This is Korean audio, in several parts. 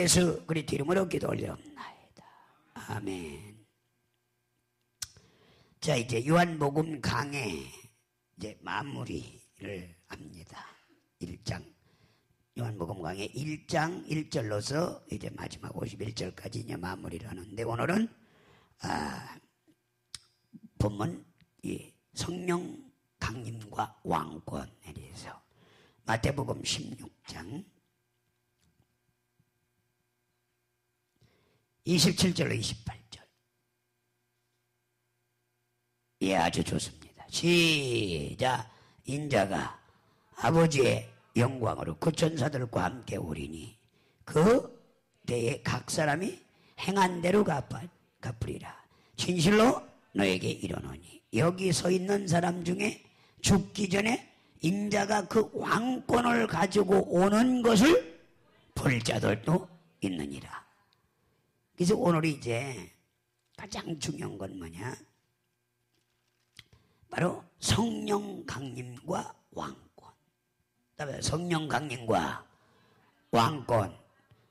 예수 그리스도 이름으로 기도 올려옵나이다. 아멘. 자, 이제 요한복음 강해 이제 마무리를 합니다. 1장. 요한복음 강해 1장 1절로서 이제 마지막 51절까지 이제 마무리를 하는데, 오늘은 본문 이 성령 강림과 왕권에 대해서 마태복음 16장 27절로 28절. 예, 아주 좋습니다. 시작. 인자가 아버지의 영광으로 그 천사들과 함께 오리니 그 때에 각 사람이 행한 대로 갚으리라. 진실로 너에게 이르노니 여기 서 있는 사람 중에 죽기 전에 인자가 그 왕권을 가지고 오는 것을 볼 자들도 있느니라. 그래서 오늘 이제 가장 중요한 건 뭐냐? 바로 성령 강림과 왕권. 그다음에 성령 강림과 왕권.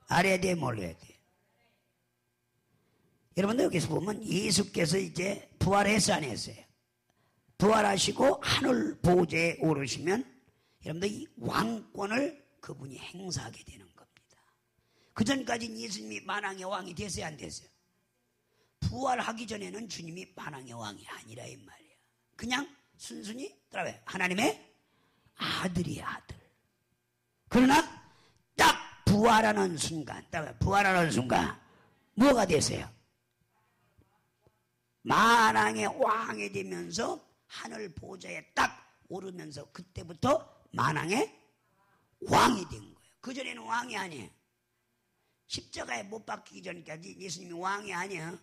알아야 돼, 몰라야 돼? 여러분들 여기서 보면 예수께서 이제 부활했어, 안 했어요? 부활하시고 하늘 보좌에 오르시면 여러분들 이 왕권을 그분이 행사하게 되는 겁니다. 그 전까지는 예수님이 만왕의 왕이 됐어요, 안 됐어요? 부활하기 전에는 주님이 만왕의 왕이 아니라 이 말이야. 그냥 순순히 하나님의 아들이야, 아들. 그러나 딱 부활하는 순간 뭐가 되세요? 만왕의 왕이 되면서 하늘 보좌에 딱 오르면서 그때부터 만왕의 왕이 된 거예요. 그전에는 왕이 아니에요. 십자가에 못 박히기 전까지 예수님이 왕이 아니야.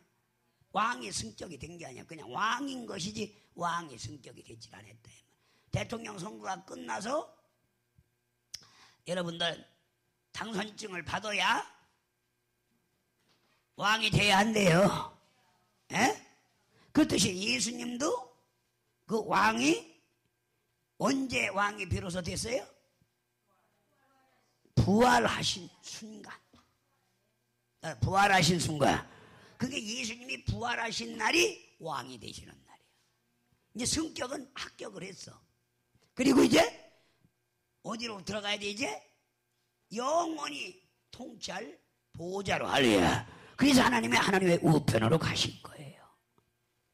왕이 성격이 된 게 아니야. 그냥 왕인 것이지 왕이 성격이 되질 않았다. 대통령 선거가 끝나서 여러분들 당선증을 받아야 왕이 돼야 한대요. 에? 그렇듯이 예수님도 그 왕이 언제 왕이 비로소 됐어요? 부활하신 순간. 부활하신 순간. 그게 예수님이 부활하신 날이 왕이 되시는 날이에요. 이제 성격은 합격을 했어. 그리고 이제 어디로 들어가야 돼? 이제 영원히 통치할 보호자로 할래야. 그래서 하나님의 우편으로 가신 거예요.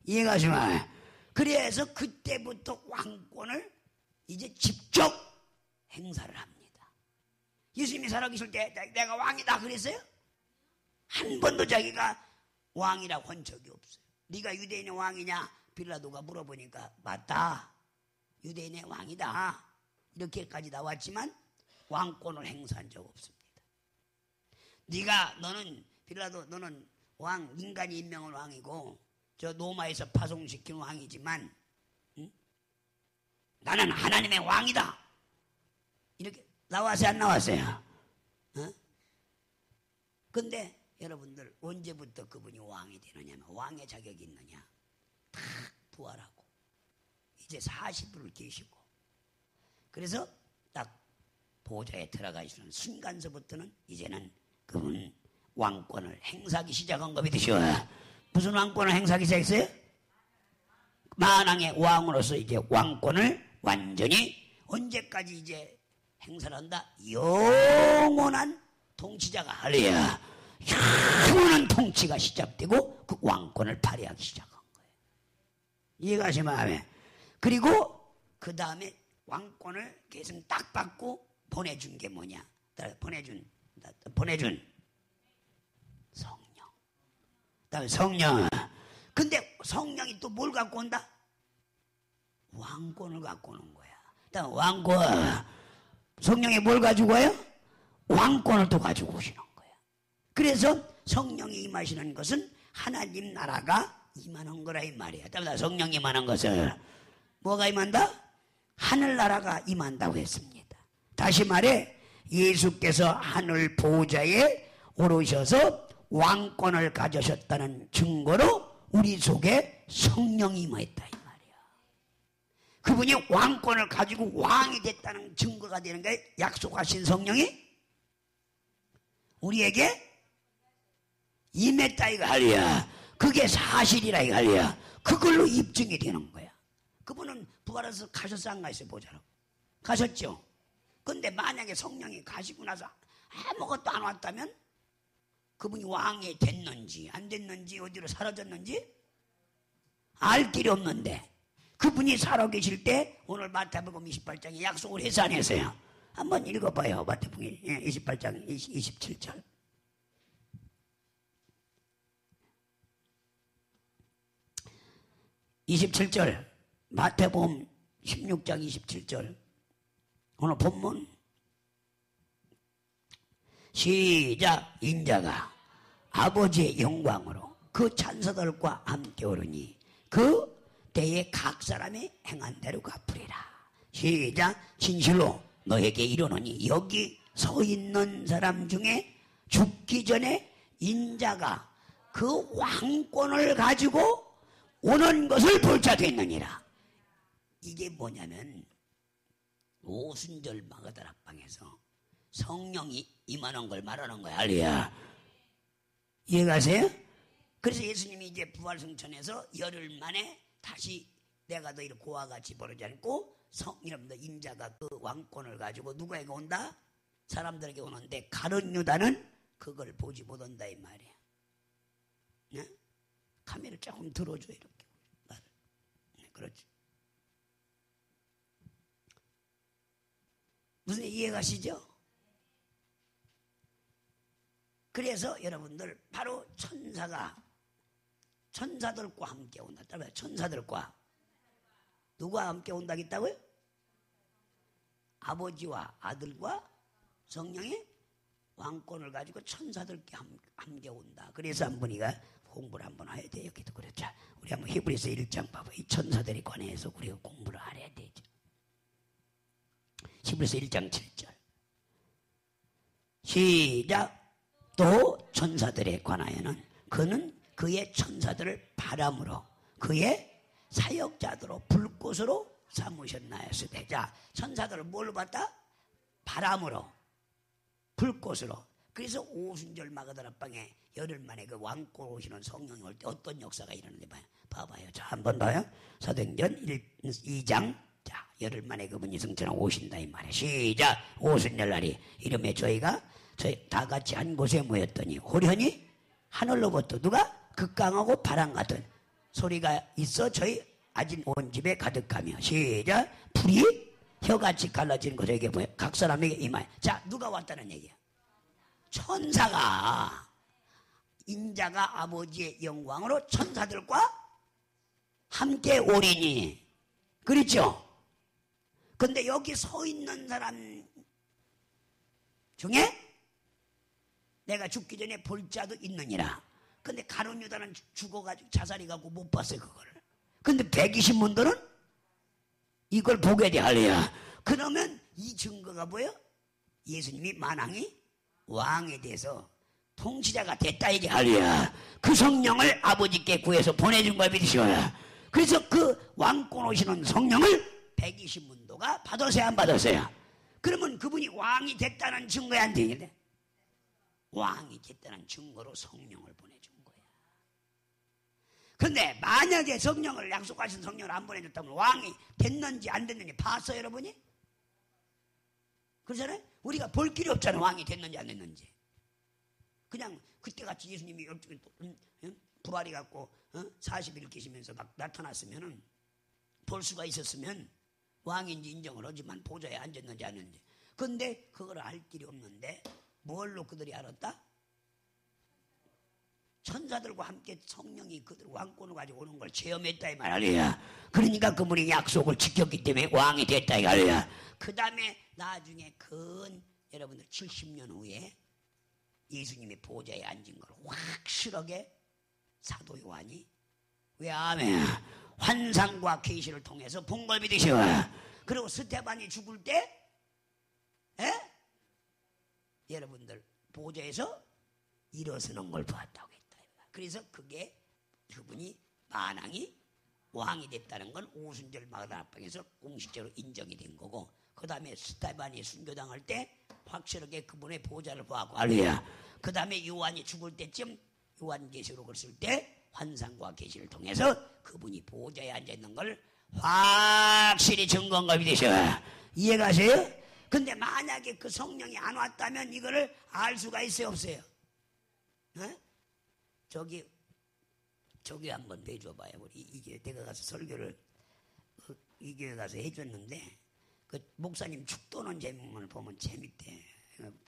이해가 가시면. 그래서 그때부터 왕권을 이제 직접 행사를 합니다. 예수님이 살아계실 때 내가 왕이다 그랬어요? 한 번도 자기가 왕이라고 한 적이 없어요. 네가 유대인의 왕이냐? 빌라도가 물어보니까 맞다. 유대인의 왕이다. 이렇게까지 나왔지만 왕권을 행사한 적 없습니다. 빌라도 너는 왕, 인간이 임명한 왕이고 저 로마에서 파송시킨 왕이지만 나는 하나님의 왕이다. 이렇게 나왔어요, 안 나왔어요? 근데 여러분들 언제부터 그분이 왕이 되느냐면 왕의 자격이 있느냐? 다 부활하고 이제 40일을 계시고 그래서 딱 보좌에 들어가시는 순간서부터는 이제는 그분 왕권을 행사하기 시작한 거 믿으시오. 무슨 왕권을 행사하기 시작했어요? 만왕의 왕으로서 이제 왕권을 완전히 언제까지 이제 행사를 한다? 영원한 통치자가 할래야. 영원한 통치가 시작되고 그 왕권을 발휘하기 시작한 거예요. 이해가 가시면. 그리고 그 다음에 왕권을 계속 딱 받고 보내준 게 뭐냐? 보내준 성령. 그다음에 성령. 근데 성령이 또 뭘 갖고 온다? 왕권을 갖고 오는 거야. 그다음에 왕권. 성령이 뭘 가지고 와요? 왕권을 또 가지고 오시는 거야. 그래서 성령이 임하시는 것은 하나님 나라가 임하는 거라 이 말이야. 성령이 임하는 것을 뭐가 임한다? 하늘나라가 임한다고 했습니다. 다시 말해 예수께서 하늘 보좌에 오르셔서 왕권을 가지셨다는 증거로 우리 속에 성령이 임했다 이 말이야. 그분이 왕권을 가지고 왕이 됐다는 증거가 되는 게 약속하신 성령이 우리에게 임했다 이거 할리야. 그게 사실이라 이거 할리야. 그걸로 입증이 되는 거야. 그분은 부활해서 가셨어 안 가셨어요? 보자로 가셨죠. 근데 만약에 성령이 가시고 나서 아무것도 안 왔다면 그분이 왕이 됐는지 안 됐는지 어디로 사라졌는지 알 길이 없는데 그분이 살아계실 때 오늘 마태복음 28장에 약속을 해서 안 했어요? 한번 읽어봐요. 마태복음 28장 27절. 마태복음 16장 27절. 오늘 본문 시작. 인자가 아버지의 영광으로 그 천사들과 함께 오르니 그 때에 각 사람이 행한 대로 갚으리라. 시작. 진실로 너에게 이르노니 여기 서 있는 사람 중에 죽기 전에 인자가 그 왕권을 가지고 오는 것을 볼 자 됐느니라. 이게 뭐냐면 오순절 마가다락방에서 성령이 임하는 걸 말하는 거야. 할렐루야. 이해가세요? 그래서 예수님이 이제 부활승천에서 열흘 만에 다시 내가 너희를 고와 같이 버리지 않고 여러분들 인자가 그 왕권을 가지고 누구에게 온다? 사람들에게 오는데 가룟 유다는 그걸 보지 못한다 이 말이야. 네? 카메라 조금 들어줘 이렇게. 네, 그렇지. 무슨 이해가시죠? 그래서 여러분들 바로 천사들과 함께 온다. 천사들과 누가 함께 온다겠다고요? 아버지와 아들과 성령의 왕권을 가지고 천사들께 함께 온다. 그래서 한 분이가 공부를 한번 해야 돼요. 여기도 그렇죠. 우리 한번 히브리서 1장 봐봐. 이 천사들에 관해서 우리가 공부를 알아야 되죠. 히브리서 1장 7절. 시작. 또 천사들에 관하여는 그는 그의 천사들을 바람으로 그의 사역자들로 불꽃으로 삼으셨나였으되. 자, 천사들을 뭘로 봤다? 바람으로 불꽃으로. 그래서 오순절 마가다락방에 열흘 만에 그 왕권 오시는 성령이 올 때 어떤 역사가 일어나는지 봐봐요. 자, 한번 봐요. 사도행전 2장. 자, 열흘 만에 그분이 승천하고 오신다 이 말이에요. 시작. 오순절 날이 이름에 저희 다 같이 한 곳에 모였더니 호련히 하늘로부터 누가 극강하고 바람 같은 소리가 있어 저희 아진 온 집에 가득하며. 시작. 불이 혀같이 갈라지는 것에게 보여 각 사람에게 임하여. 자, 누가 왔다는 얘기야? 천사가. 인자가 아버지의 영광으로 천사들과 함께 오리니. 그렇죠? 근데 여기 서 있는 사람 중에 내가 죽기 전에 볼 자도 있느니라. 근데 가룟 유다는 죽어가지고 자살해가고 못 봤어요 그거를. 근데 120문들은 이걸 보게 돼. 할렐루야. 그러면 이 증거가 뭐예요? 예수님이 만왕이 왕에 대해서 통치자가 됐다 이게. 할렐루야. 그 성령을 아버지께 구해서 보내준 걸 믿으시오라. 그래서 그 왕권 오시는 성령을 120문도가 받았어요 안 받았어요? 그러면 그분이 왕이 됐다는 증거에 안 되겠네. 왕이 됐다는 증거로 성령을 보내준 거야. 근데 만약에 성령을 약속하신 성령을 안 보내줬다면 왕이 됐는지 안 됐는지 봤어요 여러분이? 그렇잖아요? 우리가 볼 길이 없잖아. 왕이 됐는지 안 됐는지. 그냥 그때같이 예수님이 부활이 갖고 40일 계시면서 막 나타났으면 볼 수가 있었으면 왕인지 인정을 하지만 보좌에 앉았는지 안 했는지. 근데 그걸 알 길이 없는데 뭘로 그들이 알았다? 천사들과 함께 성령이 그들 왕권을 가지고 오는 걸 체험했다 이 말이야. 그러니까 그분이 약속을 지켰기 때문에 왕이 됐다 이 말이야. 그 다음에 나중에 여러분들 70년 후에 예수님이 보좌에 앉은 걸 확실하게 사도 요한이 왜냐하면 환상과 계시를 통해서 본 걸 믿으셔. 그리고 스테반이 죽을 때 여러분들 보좌에서 일어서는 걸 보았다고 했다. 그래서 그분이 만왕이 왕이 됐다는 건 오순절 마가다락방에서 공식적으로 인정이 된 거고, 그 다음에 스테반이 순교당할 때 확실하게 그분의 보좌를 보았고. 할렐루야. 그 다음에 요한이 죽을 때쯤 요한계시록을 쓸 때 환상과 계시를 통해서 그분이 보좌에 앉아있는 걸 확실히 증거한 믿으셔. 이해가세요? 근데 만약에 그 성령이 안 왔다면 이거를 알 수가 있어요, 없어요? 어? 저기 한번 내줘봐요. 우리 이게 내가 가서 설교를 이 교회 가서 해줬는데 그 목사님 축도는 제목을 보면 재밌대.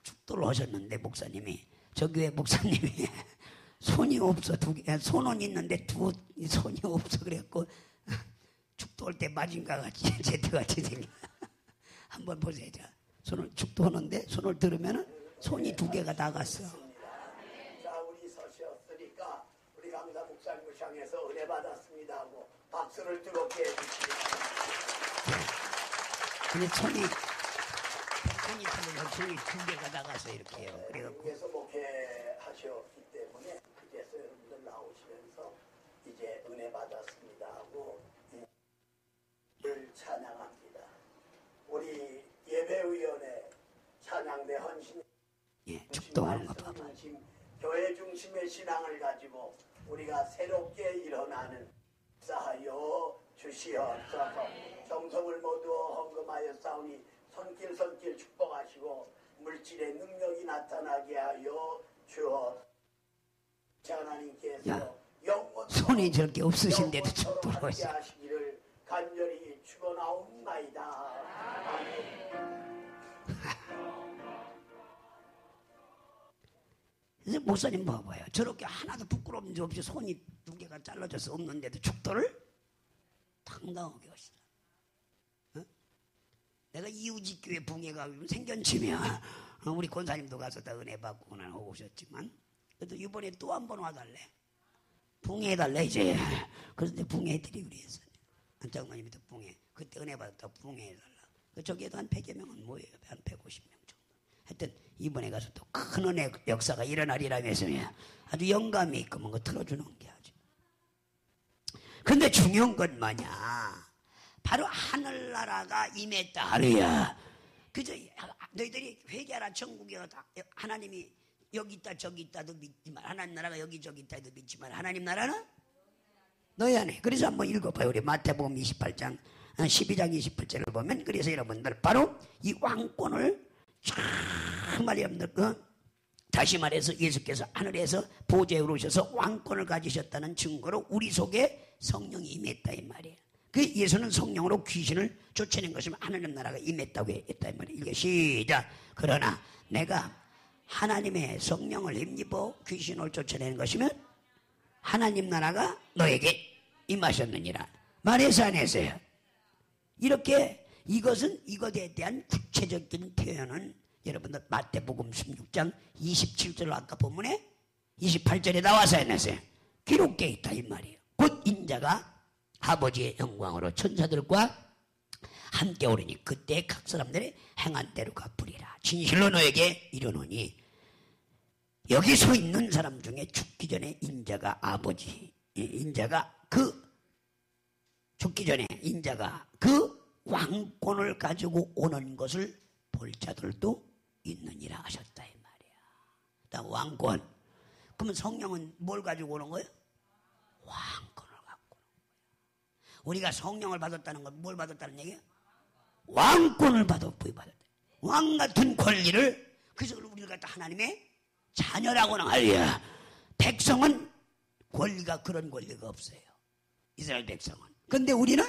축도를 하셨는데 목사님이 저 교회 목사님이 손이 없어 손은 있는데 두 손이 없어 그랬고 축도할 때 마징가 같이 제트같이 생겨. 한번 보세요. 자, 손을 축도하는데 손을 들으면은 손이 두 개가 나갔어. 자, 우리 서셨으니까 우리 강사 목사님을 향해서 은혜 받았습니다 하고 박수를 뜨겁게 해주십니다. 근데 손이 들으면 손이 두 개가 나가서 이렇게 해요. 그래갖고 위에서 목회하셨기 때문에 그제서 여러분들 나오시면서 이제 은혜 받았습니다 하고 을 찬양합니다. 우리 예배위원회 찬양대 헌신 축도하는 거 봐봐. 교회 중심의 신앙을 가지고 우리가 새롭게 일어나는 역사하여 주시옵소서. 정성을 모두 헌금하여 싸우니 손길 축복하시고 물질의 능력이 나타나게 하여 주옵소서. 하나님께서 손이 저렇게 없으신데도 축도를 하시기를 간절히 축원하옵나이다. 그래서 목사님 봐봐요. 저렇게 하나도 부끄러움이 없이 손이 두 개가 잘라져서 없는데도 축도를 당당하게 하시다. 어? 내가 이웃집교회 붕해가 생견치면 우리 권사님도 가서 다 은혜 받고 오고 오셨지만 그래도 이번에 또 한 번 와달래. 붕해해달래 이제. 그런데 붕해해드리고 그랬어요. 장모님도 붕해. 그때 은혜 받았다 붕해해달라. 저기에도 한 100여 명은 모여요. 한 150명 정도. 하여튼 이번에 가서 또 큰 은혜 역사가 일어나리라면서 아주 영감이 있고 뭔가 틀어주는 게 아주. 근데 중요한 건 뭐냐. 바로 하늘나라가 임했다 하루야. 그저 너희들이 회개하라 천국에 가다 하나님이 여기 있다 저기 있다도 믿지만 하나님 나라가 여기 저기 있다도 믿지만 하나님 나라는 너희 안에. 그래서 한번 읽어봐요. 우리 마태복음 28장 12장 28절을 보면 그래서 여러분들 바로 이 왕권을 정말 여러분들 다시 말해서 예수께서 하늘에서 보좌에 오르셔서 왕권을 가지셨다는 증거로 우리 속에 성령이 임했다 이 말이에요. 그 예수는 성령으로 귀신을 쫓아낸 것이면 하나님 나라가 임했다고 했다 이 말이에요. 이게 시작. 그러나 내가 하나님의 성령을 힘입어 귀신을 쫓아내는 것이면 하나님 나라가 너에게 임하셨느니라. 말해서 안 했어요. 이렇게 이것에 대한 구체적인 표현은 여러분들 마태복음 16장 27절 아까 본문에 28절에 나와서 했어요. 기록되어 있다 이 말이에요. 곧 인자가 아버지의 영광으로 천사들과 함께 오르니 그때 각 사람들의 행한 대로 갚으리라. 진실로 너에게 이르노니 여기 서 있는 사람 중에 죽기 전에 인자가 죽기 전에 인자가 그 왕권을 가지고 오는 것을 볼 자들도 있느니라 하셨다 이 말이야. 다음 왕권. 그러면 성령은 뭘 가지고 오는 거예요? 왕권을 갖고 오는 거야. 우리가 성령을 받았다는 건 뭘 받았다는 얘기야? 왕권을 부여받았다. 왕 같은 권리를. 그래서 우리가 갖다 하나님의 자녀라고는 할리야. 백성은 그런 권리가 없어요. 이스라엘 백성은. 근데 우리는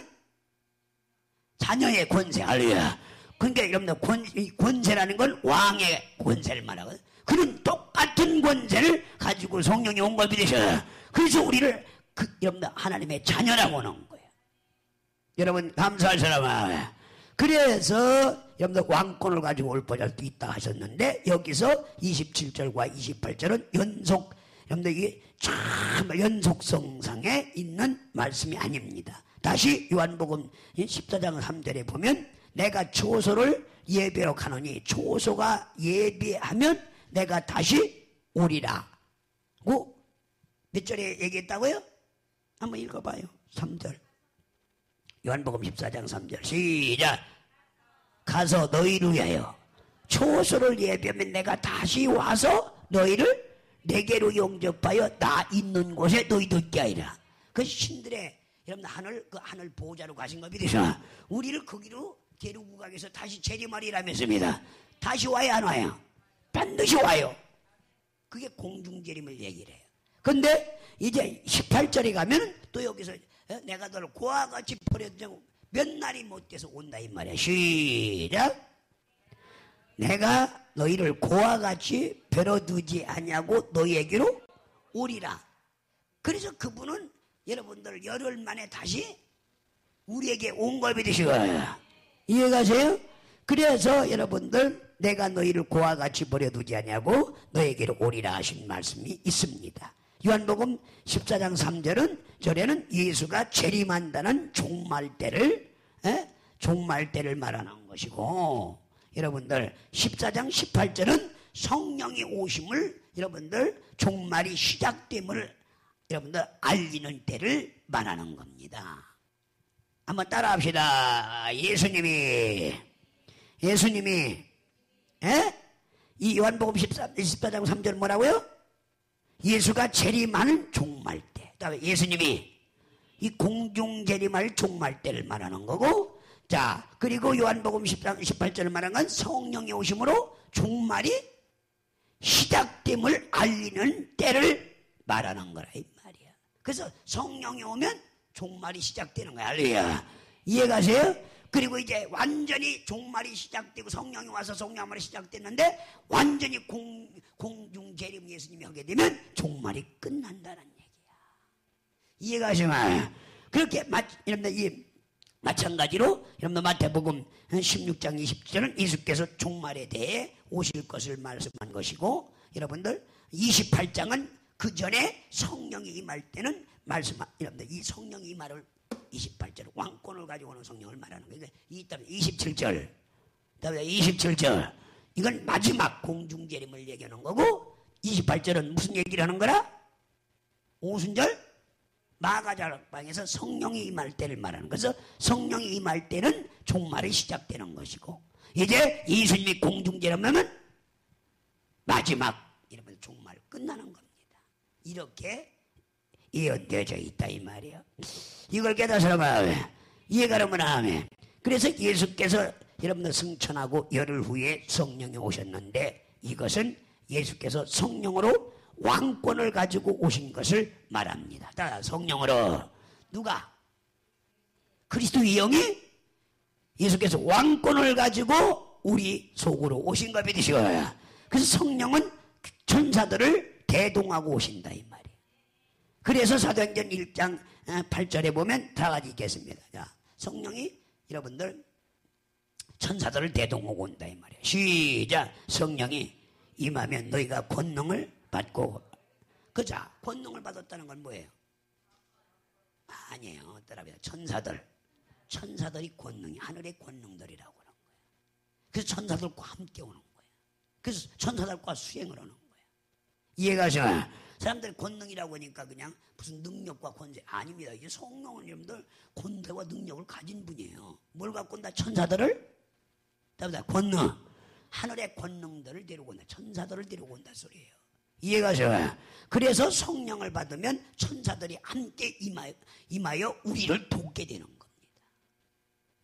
자녀의 권세 할리야. 그러니까 여러분들 권세라는 건 왕의 권세를 말하거든. 그런 똑같은 권세를 가지고 성령이 온 걸 믿으셔요. 그래서 우리를 여러분들 하나님의 자녀라고 하는 거예요. 여러분 감사할 사람아. 그래서 여러분들 왕권을 가지고 올 자도 있다 하셨는데 여기서 27절과 28절은 여러분들 이게 정말 연속성상에 있는 말씀이 아닙니다. 다시 요한복음 14장 3절에 보면 내가 초소를 예배로 가노니 초소가 예배하면 내가 다시 오리라고 몇 절에 얘기했다고요? 한번 읽어봐요. 3절. 요한복음 14장 3절 시작. 가서 너희를 위하여 초소를 예배하면 내가 다시 와서 너희를 내게로 영접하여 나 있는 곳에 너희도 있게 하리라. 그 신들의 여러분 하늘 보호자로 가신 겁니다. 우리를 거기로 데리고 가기 위해서 다시 재림하리라면서입니다. 다시 와요 안 와요? 반드시 와요. 그게 공중재림을 얘기를 해요. 근데 이제 18절에 가면 또 여기서 내가 너를 고와 같이 버려두고 몇 날이 못 돼서 온다 이 말이야. 시작. 내가 너희를 고와 같이 버려두지 않냐고 너희에게로 오리라. 그래서 그분은 여러분들 열흘 만에 다시 우리에게 온 걸 믿으시고요. 이해가세요? 그래서 여러분들 내가 너희를 고와 같이 버려두지 않냐고 너희에게로 오리라 하신 말씀이 있습니다. 요한복음 14장 3절은 절에는 예수가 재림한다는 종말때를 말하는 것이고, 여러분들 14장 18절은 성령이 오심을 여러분들 종말이 시작됨을 여러분들 알리는 때를 말하는 겁니다. 한번 따라합시다. 예수님이 이 요한복음 14장 3절 뭐라고요? 예수가 재림하는 종말때. 그다음에 예수님이 이 공중 재림할 종말때를 말하는 거고, 자 그리고 요한복음 14장 18절을 말하는 건 성령의 오심으로 종말이 시작됨을 알리는 때를 말하는 거라 이 말이야. 그래서 성령이 오면 종말이 시작되는 거야. 할렐루야. 이해가세요? 그리고 이제 완전히 종말이 시작되고 성령이 와서 성령말이 시작됐는데 완전히 공중 재림 예수님이 하게 되면 종말이 끝난다는 얘기야. 이해가시나요? 그렇게 여러분들 마찬가지로 여러분들 마태복음 16장 20절은 예수께서 종말에 대해 오실 것을 말씀한 것이고, 여러분들 28장은 그 전에 성령이 임할 때는 여러분들 이 성령이 임할 28절 왕권을 가지고 오는 성령을 말하는 거예요. 이 다음에 27절, 다음에 27절 이건 마지막 공중재림을 얘기하는 거고, 28절은 무슨 얘기를 하는 거라? 오순절 마가다락방에서 성령이 임할 때를 말하는 거죠. 성령이 임할 때는 종말이 시작되는 것이고, 이제 예수님이 공중재림하면 마지막 이러면 종말 끝나는 겁니다. 이렇게 예언되어져 있다 이 말이에요. 이걸 깨달으면 하면 이해가 되면 하면, 그래서 예수께서 여러분들 승천하고 열흘 후에 성령이 오셨는데 이것은 예수께서 성령으로 왕권을 가지고 오신 것을 말합니다. 따라 성령으로 누가? 그리스도의 영이 예수께서 왕권을 가지고 우리 속으로 오신 거 믿으시고요. 그래서 성령은 천사들을 대동하고 오신다 이 말이에요. 그래서 사도행전 1장 8절에 보면 다 같이 읽겠습니다. 자, 성령이 여러분들 천사들을 대동하고 온다 이 말이에요. 시작. 성령이 임하면 너희가 권능을 받고. 그자 권능을 받았다는 건 뭐예요? 아니에요. 따라합니다. 천사들이 권능이 하늘의 권능들이라고 하는 거예요. 그래서 천사들과 함께 오는 거예요. 그래서 천사들과 수행을 하는 거예요. 이해가 가시나요? 사람들이 권능이라고 하니까 그냥 무슨 능력과 권세 아닙니다. 이게 성령은 여러분들 권세와 능력을 가진 분이에요. 뭘 갖고 온다? 천사들을 권능, 하늘의 권능들을 데리고 온다. 천사들을 데리고 온다 소리예요. 이해가 가시나요? 그래서 성령을 받으면 천사들이 함께 임하여 우리를 돕게 되는 겁니다.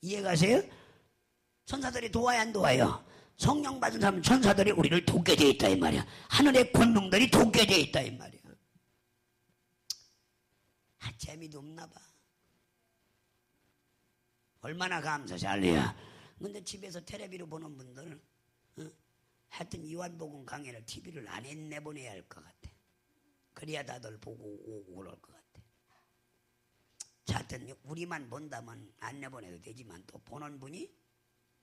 이해가 가세요? 천사들이 도와야 안 도와요? 성령 받은 사람은 천사들이 우리를 돕게 되어 있다 이 말이야. 하늘의 권능들이 돕게 되어 있다 이 말이야. 재미도 없나 봐. 얼마나 감사하지. 할렐루야. 근데 집에서 텔레비로 보는 분들 하여튼 요한복음 강해를 TV를 안 내보내야 할 것 같아. 그래야 다들 보고 오고 그럴 것 같아. 자, 하여튼 우리만 본다면 안 내보내도 되지만 또 보는 분이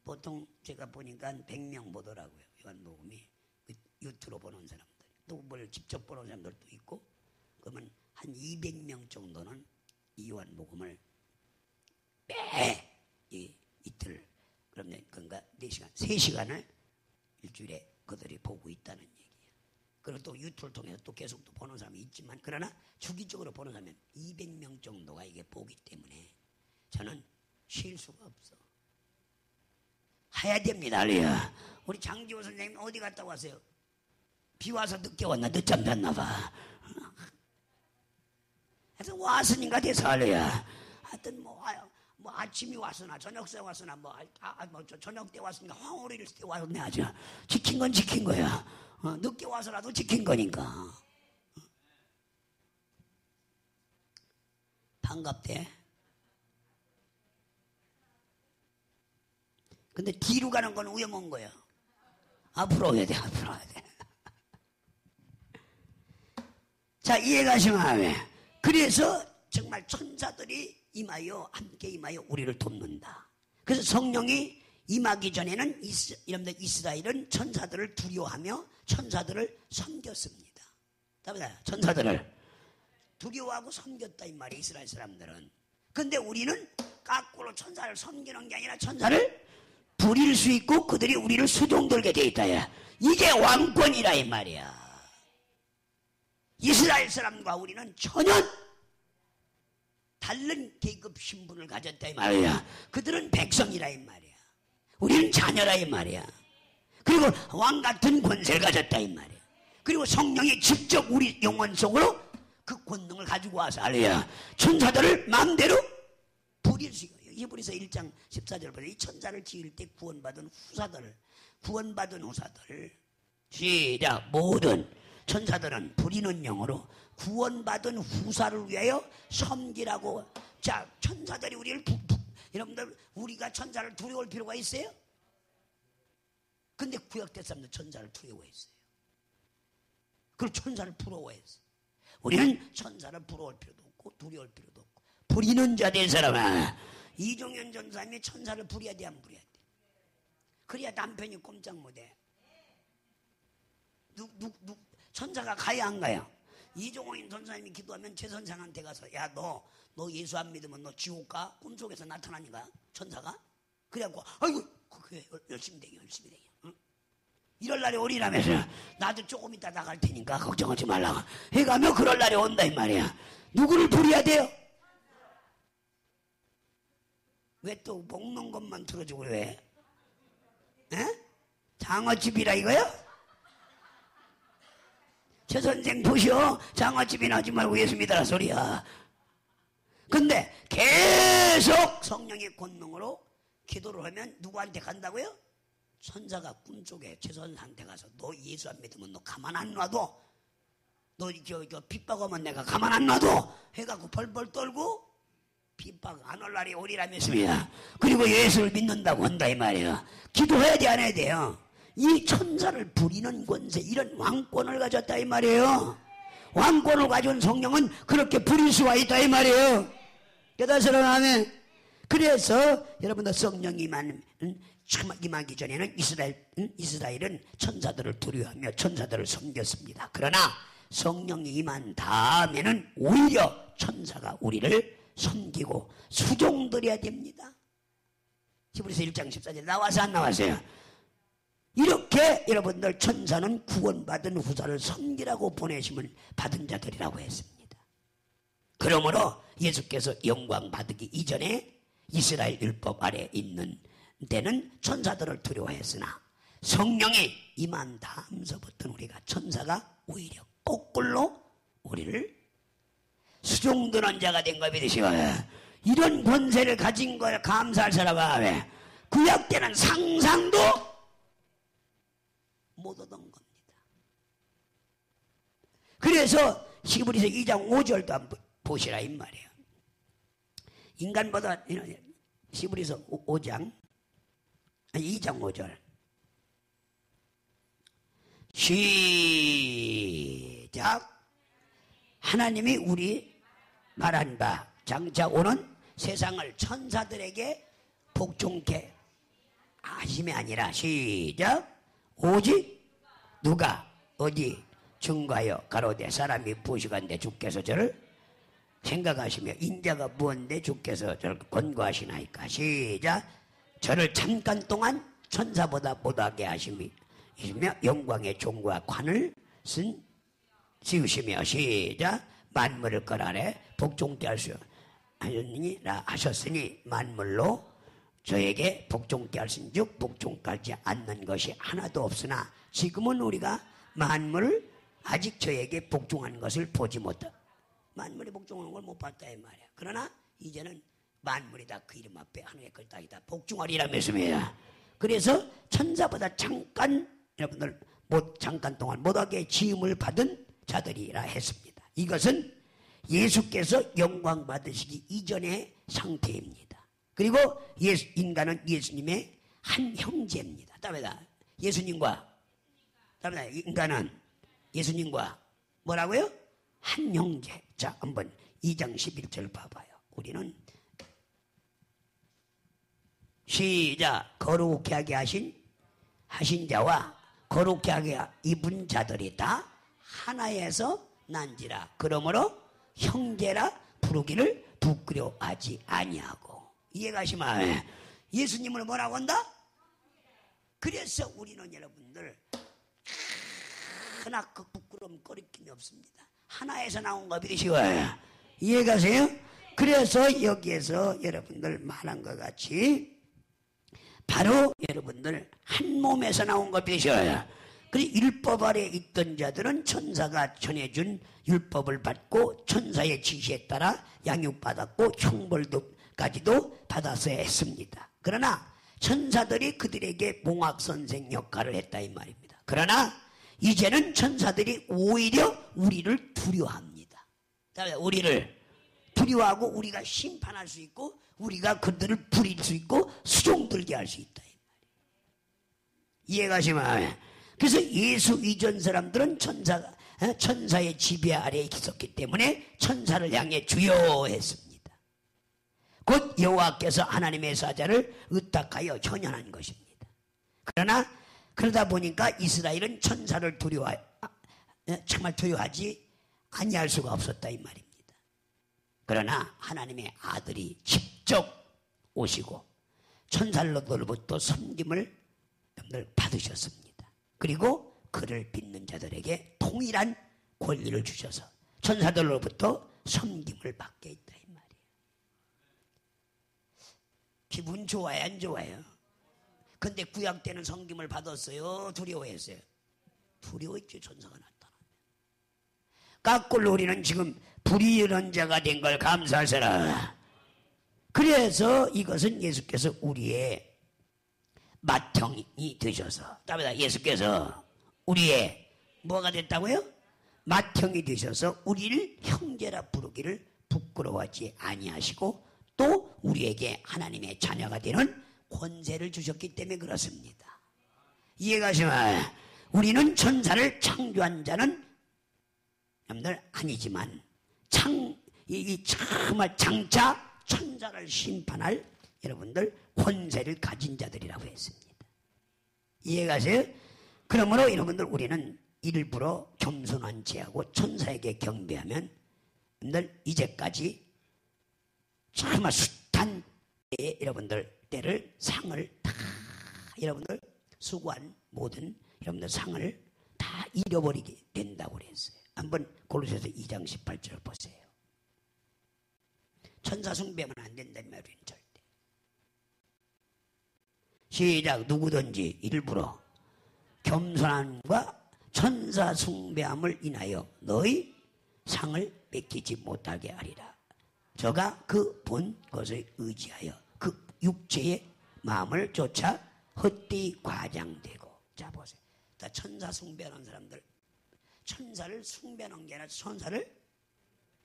보통 제가 보니까 100명 보더라고요. 요한복음이 유튜브로 보는 사람들. 또 뭘 직접 보는 사람들도 있고. 그러면 한 200명 정도는 이 요한복음을 매 이틀 그러니까 4시간, 3시간을 일주일에 그들이 보고 있다는 얘기예요. 그리고 또 유튜브를 통해서 또 계속 또 보는 사람이 있지만, 그러나 주기적으로 보는 사람은 200명 정도가 이게 보기 때문에 저는 쉴 수가 없어. 해야 됩니다. 알려. 우리 장지호 선생님 어디 갔다 왔어요? 비 와서 늦게 왔나 늦잠 잤나 봐. 하여튼 왔으니까 돼서 할래야. 하여튼 뭐 아침이 왔으나 저녁 때 왔으나 저녁 때 왔으니까 황홀일 때 왔네 아주. 지킨 건 지킨 거야. 늦게 와서라도 지킨 거니까. 반갑대. 근데 뒤로 가는 건 위험한 거야. 앞으로 오야 돼, 앞으로 오야 돼. 자, 이해가시면 그래서 정말 천사들이 임하여 함께 임하여 우리를 돕는다. 그래서 성령이 임하기 전에는 여러분들 이스라엘은 천사들을 두려워하며 천사들을 섬겼습니다. 천사들을 두려워하고 섬겼다 이 말이에요. 이스라엘 사람들은. 근데 우리는 거꾸로 천사를 섬기는 게 아니라 천사를 부릴 수 있고 그들이 우리를 수종들게 돼 있다. 이게 왕권이라 이 말이야. 이스라엘 사람과 우리는 전혀 다른 계급 신분을 가졌다 이 말이야. 그들은 백성이라 이 말이야. 우리는 자녀라 이 말이야. 그리고 왕 같은 권세를 가졌다 이 말이야. 그리고 성령이 직접 우리 영혼 속으로 그 권능을 가지고 와서 할렐루야. 천사들을 마음대로 부릴 수 있어요. 히브리서 1장 14절 보세요. 이 천사를 지을 때 구원받은 후사들 시작. 모든 천사들은 부리는 영으로 구원받은 후사를 위하여 섬기라고. 자, 천사들이 우리를 여러분들 우리가 천사를 두려워할 필요가 있어요? 근데 구약대 사람들 천사를 두려워했어요. 그리고 천사를 부러워했어요. 우리는 천사를 부러워할 필요도 없고 두려워할 필요도 없고 부리는 자 된 사람아. 이종현 전사님이 천사를 부려야 돼, 안 부려야 돼? 그래야 남편이 꼼짝 못해. 천사가 가야 안 가요? 이종현 전사님이 기도하면 제 선생한테 가서 야 너 예수 안 믿으면 너 지옥 가? 꿈속에서 나타나니까 천사가? 그래갖고 아이고 그래 열심히 되게 응? 이럴 날이 오리라면서 나도 조금 이따 나갈 테니까 걱정하지 말라고 해가며 그럴 날이 온다 이 말이야. 누구를 부려야 돼요? 왜 또 먹는 것만 들어주고 왜? 에? 장어집이라 이거요? 저 선생 보시오. 장어집이나 하지 말고 예수 믿으라 소리야. 근데 계속 성령의 권능으로 기도를 하면 누구한테 간다고요? 천사가 꿈속에 최선한테 가서 너 예수 안 믿으면 너 가만 안 놔둬. 너 핍박하면 내가 가만 안 놔둬. 해갖고 벌벌 떨고 핍박 안 올 날이 오리라면서요. 그리고 예수를 믿는다고 한다 이 말이야. 기도해야 돼 안 해야 돼요? 이 천사를 부리는 권세 이런 왕권을 가졌다 이 말이에요. 왕권을 가진 성령은 그렇게 부릴 수가 있다 이 말이에요. 깨달으시라고 하면 그래서 여러분들 성령이 임하기 전에는 이스라엘은 천사들을 두려워하며 천사들을 섬겼습니다. 그러나 성령이 임한 다음에는 오히려 천사가 우리를 섬기고 수종드려야 됩니다. 히브리서 1장 14절 나와서 안 나왔어요? 이렇게 여러분들 천사는 구원받은 후사를 섬기라고 보내심을 받은 자들이라고 했습니다. 그러므로 예수께서 영광 받기 이전에 이스라엘 율법 아래 있는 때는 천사들을 두려워했으나 성령이 임한 다음서부터는 우리가 천사가 오히려 거꾸로 우리를 수종드는 자가 된 거 믿으시고 이런 권세를 가진 걸 감사할 사람아. 왜? 구약 때는 상상도 못 얻은 겁니다. 그래서 히브리서 2장 5절도 한번 보시라 이 말이에요. 인간보다 히브리서 2장 5절 시작. 하나님이 우리 말한 바 장차 오는 세상을 천사들에게 복종케 하심이 아니라 시작. 오직 누가 어디 증거하여 가로되 사람이 부시간데 주께서 저를 생각하시며 인자가 무언데 주께서 저를 권고하시나이까 시작. 저를 잠깐 동안 천사보다 못하게 하심이며 영광의 종과 관을 씌우시며 시작. 만물을 걸 아래 복종케 할 수 하셨으니 만물로 저에게 복종케 하신즉 복종하지 않는 것이 하나도 없으나 지금은 우리가 만물을 아직 저에게 복종하는 것을 보지 못하. 만물이 복종하는 걸 못 봤다 이 말이야. 그러나 이제는 만물이 다 그 이름 앞에 하늘의 걸딱이 다 복종하리라 말씀이야. 그래서 천사보다 잠깐 여러분들 잠깐 동안 못하게 지음을 받은 자들이라 했습니다. 이것은 예수께서 영광 받으시기 이전의 상태입니다. 그리고 인간은 예수님의 한 형제입니다. 답니다. 인간은 예수님과 뭐라고요? 한 형제. 자, 한번 2장 11절 봐봐요. 우리는 시작. 거룩하게 하게 하신 자와 거룩하게 하게 입은 자들이 다 하나에서 난지라. 그러므로 형제라 부르기를 부끄러워하지 아니하고. 이해가시면 예수님을 뭐라고 한다? 그래서 우리는 여러분들 하나 그 부끄러움 꺼리낌이 없습니다. 하나에서 나온 거 믿으시고요. 이해가세요? 그래서 여기에서 여러분들 말한 것 같이 바로 여러분들 한 몸에서 나온 거 믿으셔요. 그리고 율법 아래 있던 자들은 천사가 전해준 율법을 받고 천사의 지시에 따라 양육받았고 형벌도까지도 받았어야 했습니다. 그러나 천사들이 그들에게 몽학선생 역할을 했다 이 말입니다. 그러나 이제는 천사들이 오히려 우리를 두려워합니다. 우리를 두려워하고 우리가 심판할 수 있고 우리가 그들을 부릴 수 있고 수종들게 할 수 있다 이 말이에요. 이해가시면 그래서 예수 이전 사람들은 천사의 지배 아래에 있었기 때문에 천사를 향해 주여 했습니다. 곧 여호와께서 하나님의 사자를 의탁하여 현현한 것입니다. 그러다 보니까 이스라엘은 천사를 정말 두려워하지 아니할 수가 없었다 이 말입니다. 그러나 하나님의 아들이 직접 오시고 천사로부터 섬김을 받으셨습니다. 그리고 그를 믿는 자들에게 동일한 권리를 주셔서 천사들로부터 섬김을 받게 있다 이 말이에요. 기분 좋아요 안 좋아요? 근데 구약 때는 섬김을 받았어요? 두려워했어요? 두려워했죠. 천사가 나타나면. 까꿀로 우리는 지금 불의한 자가 된 걸 감사하시라. 그래서 이것은 예수께서 우리의 맏형이 되셔서 예수께서 우리의 뭐가 됐다고요? 맏형이 되셔서 우리를 형제라 부르기를 부끄러워하지 아니하시고 또 우리에게 하나님의 자녀가 되는 권세를 주셨기 때문에 그렇습니다. 이해가시면 우리는 천사를 창조한 자는 여러분들 아니지만 정말 장차 천사를 심판할 여러분들 권세를 가진 자들이라고 했습니다. 이해가세요? 그러므로 여러분들 우리는 일부러 겸손한 체하고 천사에게 경배하면 여러분들 이제까지 정말 숱한 때에 여러분들 때를 상을 다 여러분들 수고한 모든 여러분들 상을 다 잃어버리게 된다고 그랬어요. 한번 골로새서 2장 18절을 보세요. 천사 숭배하면 안 된다는 말이에요. 절대. 시작. 누구든지 일부러 겸손함과 천사 숭배함을 인하여 너희 상을 뺏기지 못하게 하리라. 저가 그 본 것을 의지하여 그 육체의 마음을 쫓아 헛되이 과장되고. 자 보세요. 다 천사 숭배하는 사람들, 천사를 숭배하는 게 아니라 천사를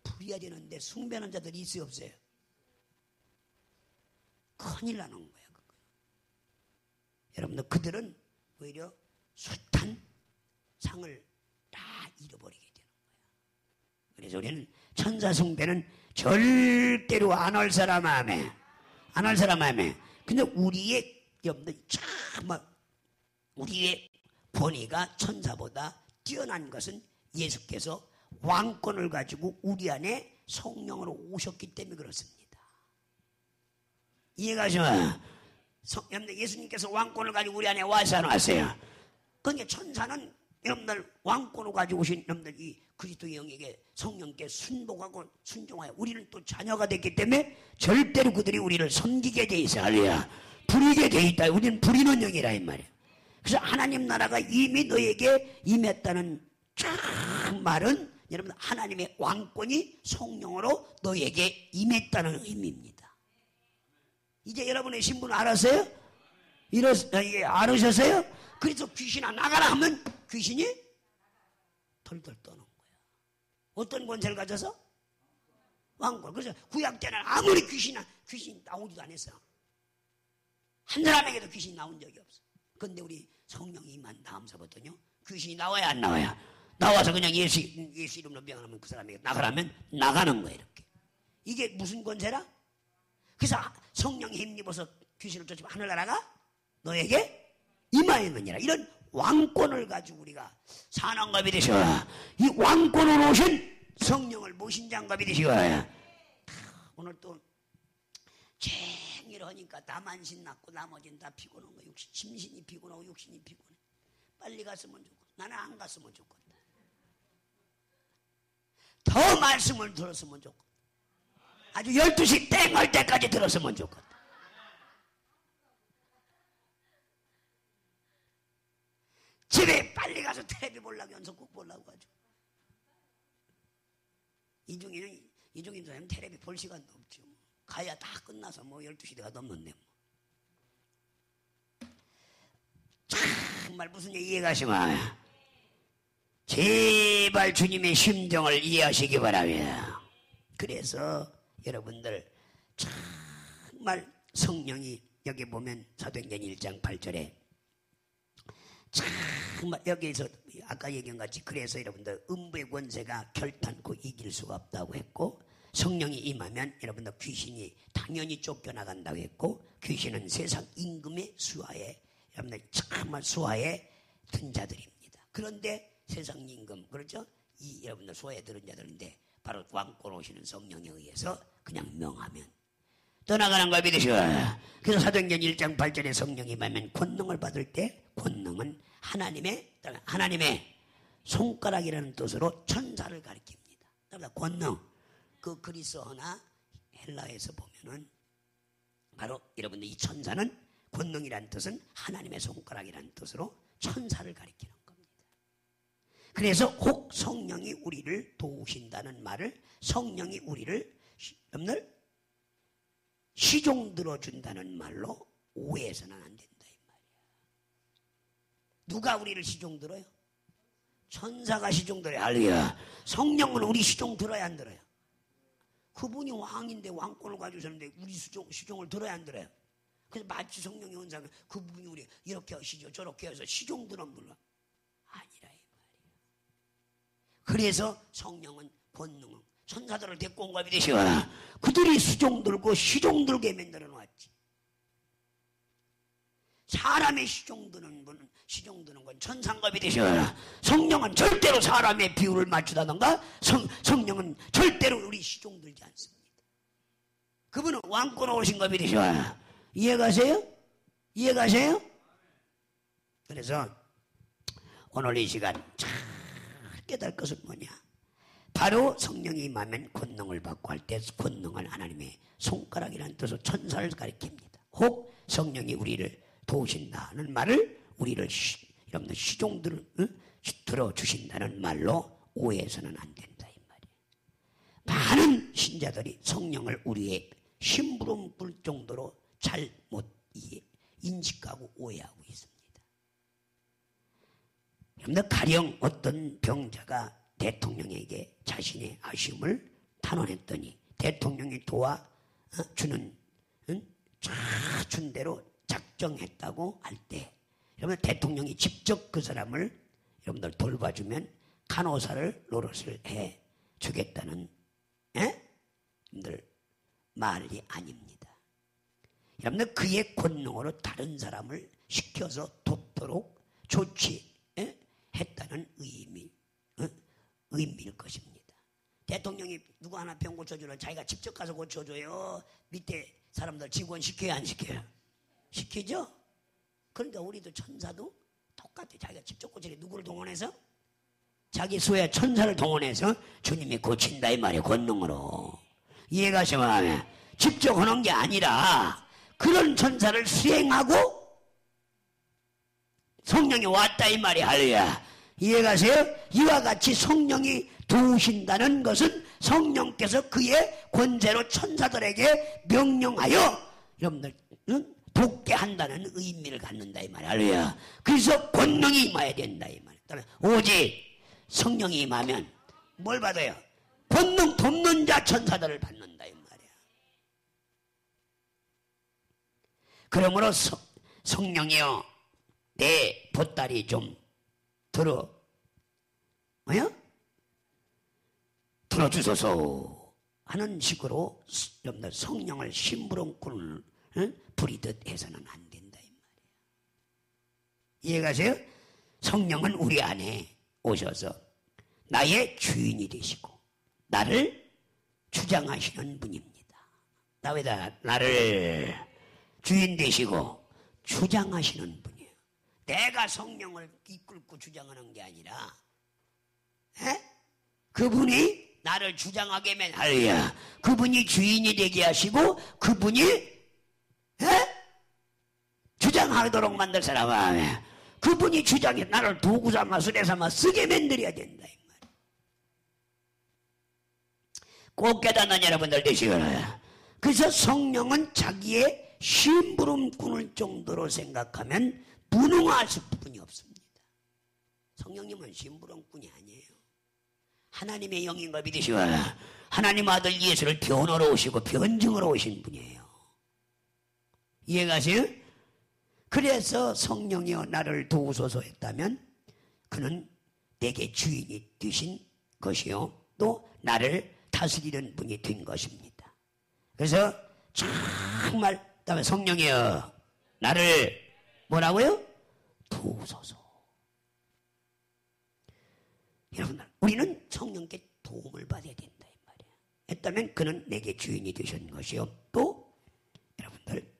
부려야 되는데 숭배하는 자들이 있어요 없어요? 큰일 나는 거야. 그거. 여러분들 그들은 오히려 숱한 상을 다 잃어버리게 되는 거야. 그래서 우리는 천사 숭배는 절대로 안 할 사람 마음에 안 할 사람 마음에. 근데 우리의 여러분들 정말 우리의 본의가 천사보다 뛰어난 것은 예수께서 왕권을 가지고 우리 안에 성령으로 오셨기 때문에 그렇습니다. 이해가시면 여러분들 예수님께서 왕권을 가지고 우리 안에 와서 안 왔어요? 그러니까 천사는 여러분들 왕권을 가지고 오신 여러분들 이 그리스도의 영에게 성령께 순복하고 순종하여 우리는 또 자녀가 됐기 때문에 절대로 그들이 우리를 섬기게 돼 있어요. 할렐루야. 부리게 돼 있다. 우리는 부리는 영이라 이 말이에요. 그래서 하나님 나라가 이미 너에게 임했다는 참 말은 여러분 하나님의 왕권이 성령으로 너에게 임했다는 의미입니다. 이제 여러분의 신분 알았어요? 알으셨어요? 그래서 귀신아 나가라 하면 귀신이 덜덜 떠는 거야. 어떤 권세를 가져서? 왕권. 그래서 구약 때는 아무리 귀신이 나오지도 않았어. 한 사람에게도 귀신이 나온 적이 없어. 그런데 우리 성령이 임한 다음서부터는요 귀신이 나와야 안 나와야? 나와서 그냥 예수 이름으로 명하면 그 사람에게 나가라면 나가는 거야. 이렇게. 이게 무슨 권세라? 그래서 성령이 힘입어서 귀신을 쫓으면 하늘나라가 너에게 임하였느니라. 이런 왕권을 가지고 우리가 산왕갑이 되셔야 이 왕권으로 오신 성령을 모신 장갑이 되셔야. 오늘 또 쟁이를 하니까 나만 신났고 나머지는 다 피곤한 거야. 심신이 피곤하고 육신이 피곤해. 빨리 갔으면 좋고 나는 안 갔으면 좋겠다. 더 말씀을 들었으면 좋겠다. 아주 12시 땡 할 때까지 들었으면 좋겠다. 집에 빨리 가서 텔레비 보려고 연속극 보려고 하죠. 이중인 사람은 텔레비 볼 시간도 없죠. 가야 다 끝나서 12시대가 넘는데 정말 무슨 얘기 이해가시면 제발 주님의 심정을 이해하시기 바랍니다. 그래서 여러분들 정말 성령이 여기 보면 사도행전 1장 8절에 정말 여기에서 아까 얘기한 같이 그래서 여러분들 음부의 권세가 결탄코 이길 수가 없다고 했고 성령이 임하면 여러분들 귀신이 당연히 쫓겨나간다고 했고 귀신은 세상 임금의 수하에 여러분들 정말 수하에 든 자들입니다. 그런데 세상 임금 그렇죠? 이 여러분들 수하에 들은 자들인데 바로 왕권 오시는 성령에 의해서 그냥 명하면 떠나가는 걸 믿으시오. 그래서 사도행전 1장 8절에 성령이 임하면 권능을 받을 때 권능은 하나님의 손가락이라는 뜻으로 천사를 가리킵니다. 그러니까 권능 그 그리스어나 헬라에서 보면은 바로 여러분들 이 천사는 권능이라는 뜻은 하나님의 손가락이라는 뜻으로 천사를 가리키는 겁니다. 그래서 혹 성령이 우리를 도우신다는 말을 성령이 우리를 여러분들 시종 들어준다는 말로 오해해서는 안 된다 이 말이야. 누가 우리를 시종 들어요? 천사가 시종 들어요. 할렐루야. 성령은 우리 시종 들어야 안 들어요? 그분이 왕인데 왕권을 가지고 있었는데 우리 시종을 들어야 안 들어요? 그래서 마치 성령이 온 사람은 그분이 우리 이렇게 하시죠 저렇게 해서 시종 들은 분은 아니라 이 말이야. 그래서 성령은 권능은 천사들을 데리고 온 겁이 되시거나 그들이 수종 들고 시종 들게 만들어 놨지. 사람의 시종 드는 건 천상갑이 되시거나 성령은 절대로 사람의 비율을 맞추다던가 성령은 절대로 우리 시종 들지 않습니다. 그분은 왕권으로 오신 겁이 되시거나 이해가세요? 이해가세요? 그래서 오늘 이 시간 잘 깨달을 것은 뭐냐? 바로 성령이 임하면 권능을 받고 할 때 권능은 하나님의 손가락이라는 뜻으로 천사를 가리킵니다. 혹 성령이 우리를 도우신다는 말을 우리를 여러분들 시종 들어주신다는 말로 오해해서는 안 된다 이 말이에요. 많은 신자들이 성령을 우리의 심부름 불 정도로 잘못 인식하고 오해하고 있습니다. 여러분들 가령 어떤 병자가 대통령에게 자신의 아쉬움을 탄원했더니 대통령이 도와주는 준 대로 작정했다고 할 때 여러분 대통령이 직접 그 사람을 여러분들 돌봐주면 간호사를 노릇을 해주겠다는 여러분들 말이 아닙니다. 여러분들 그의 권능으로 다른 사람을 시켜서 돕도록 조치했다는 의미일 것입니다. 대통령이 누구 하나 병 고쳐주면 자기가 직접 가서 고쳐줘요? 밑에 사람들 직원 시켜야 안 시켜요? 시키죠? 그러니까 우리도 천사도 똑같아. 자기가 직접 고치래. 누구를 동원해서? 자기 수의 천사를 동원해서 주님이 고친다 이 말이에요. 권능으로. 이해가시면 직접 하는 게 아니라 그런 천사를 수행하고 성령이 왔다 이 말이 할렐루야. 이해가세요? 이와 같이 성령이 도우신다는 것은 성령께서 그의 권세로 천사들에게 명령하여 여러분들 돕게 한다는 의미를 갖는다 이 말이야. 할렐루야. 그래서 권능이 임해야 된다 이 말이야. 오직 성령이 임하면 뭘 받아요? 권능 돕는 자 천사들을 받는다 이 말이야. 그러므로 성령이여 내 보따리 좀 들어주소서 하는 식으로 여러분들 성령을 심부름꾼을 부리듯 해서는 안 된다 이 말이에요. 이해가세요? 성령은 우리 안에 오셔서 나의 주인이 되시고 나를 주장하시는 분입니다. 다윗아 나를 주인 되시고 주장하시는 분이에요. 내가 성령을 이끌고 주장하는 게 아니라 그분이 나를 주장하게 하면 할렐루야. 그분이 주인이 되게 하시고 그분이 주장하도록 만들 사람아. 그분이 주장해 나를 도구 삼아 수레 삼아 쓰게 만들어야 된다 이 말이야. 꼭 깨닫는 여러분들 되시거라. 그래서 성령은 자기의 심부름꾼을 정도로 생각하면 무능할 수뿐이 없습니다. 성령님은 심부름꾼이 아니에요. 하나님의 영인가 믿으시거라. 하나님 아들 예수를 변호로 오시고 변증으로 오신 분이에요. 이해가세요? 그래서 성령이여 나를 도우소서 했다면 그는 내게 주인이 되신 것이요 또 나를 다스리는 분이 된 것입니다. 그래서 정말 다음에 성령이여 나를 뭐라고요? 도우소서. 여러분들 우리는 성령께 도움을 받아야 된다 이 말이야. 했다면 그는 내게 주인이 되신 것이요 또 여러분들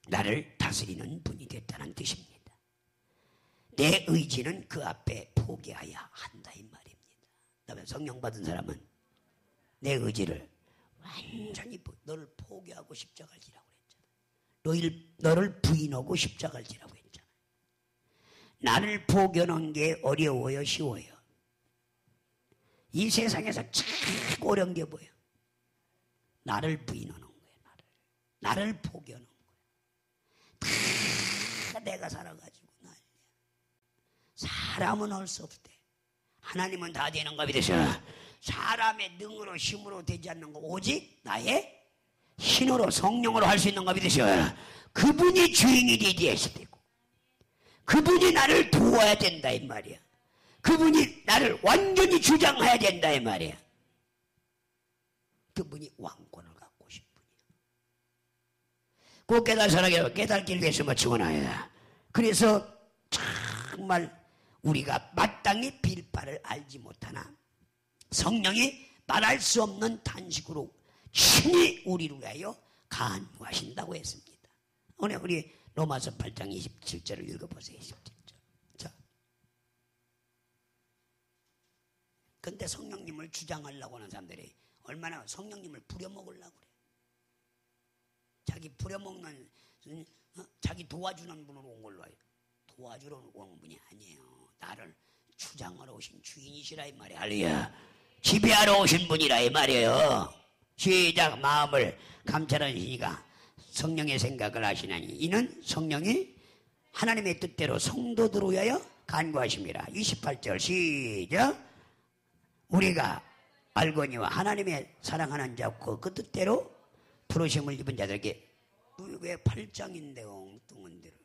나를 다스리는 분이 됐다는 뜻입니다. 내 의지는 그 앞에 포기해야 한다 이 말입니다. 그다음에 성령 받은 사람은 내 의지를 완전히 너를 포기하고 십자가를 지라고 했잖아. 너를 부인하고 십자가를 지라고 했잖아. 나를 포기하는 게 어려워요 쉬워요? 이 세상에서 참 어려운 게 뭐예요? 나를 부인하는 거예요. 나를 포기하는 거예요. 다 내가 살아가지고 난리야. 사람은 할 수 없대. 하나님은 다 되는가 믿으셔. 사람의 능으로 힘으로 되지 않는 거 오직 나의 신으로 성령으로 할 수 있는가 믿으셔. 그분이 주인이 되게 되고 그분이 나를 도와야 된다 이 말이야. 그분이 나를 완전히 주장해야 된다 이 말이야. 그분이 왕권을 갖고 오신 분이야. 꼭 깨닫기를 위해서 마치고나야. 그래서 정말 우리가 마땅히 빌 바를 알지 못하나 성령이 말할 수 없는 탄식으로 친히 우리를 위하여 간구하신다고 했습니다. 오늘 우리 로마서 8장 27절을 읽어보세요. 27절. 자, 근데 성령님을 주장하려고 하는 사람들이 얼마나 성령님을 부려먹으려고 그래. 자기 부려먹는 자기 도와주는 분으로 온 걸로 와요. 도와주러 온 분이 아니에요. 나를 주장하러 오신 주인이시라 이 말이야. 할렐루야. 지배하러 오신 분이라 이 말이에요. 시작. 마음을 감찰하는 이가 성령의 생각을 하시나니 이는 성령이 하나님의 뜻대로 성도들을 위하여 간구하십니다. 28절 시작. 우리가 알거니와 하나님의 사랑하는 자고 그 뜻대로 부르심을 입은 자들에게 왜 8장인데 엉뚱한 데를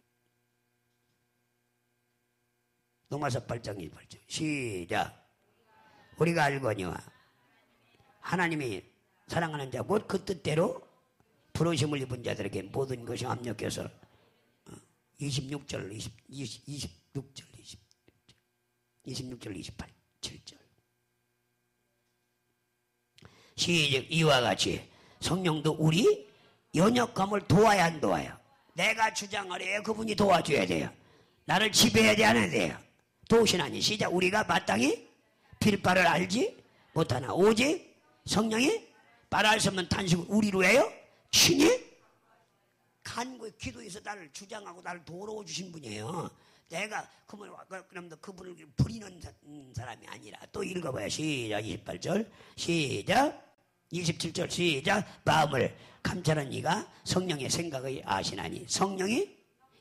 로마서 8장 28절 시작. 우리가 알거니와 하나님이 사랑하는 자 곧 그 뜻대로 부르심을 입은 자들에게 모든 것이 합력해서 26절 28절 시작. 이와 같이 성령도 우리 연약함을 도와야 안 도와요? 내가 주장하려 그분이 도와줘야 돼요. 나를 지배해야 돼 안 해야 돼요? 도우시나니 시작. 우리가 마땅히 빌 바를 알지 못하나 오직 성령이 말할 수 없는 탄식을 우리로 해요 친히 간구에 기도해서 나를 주장하고 나를 도우러 주신 분이에요. 내가 그럼 그분을 부리는 사람이 아니라 또 읽어봐요. 시작. 28절 시작. 27절 시작. 마음을 감찰한 이가 성령의 생각을 아시나니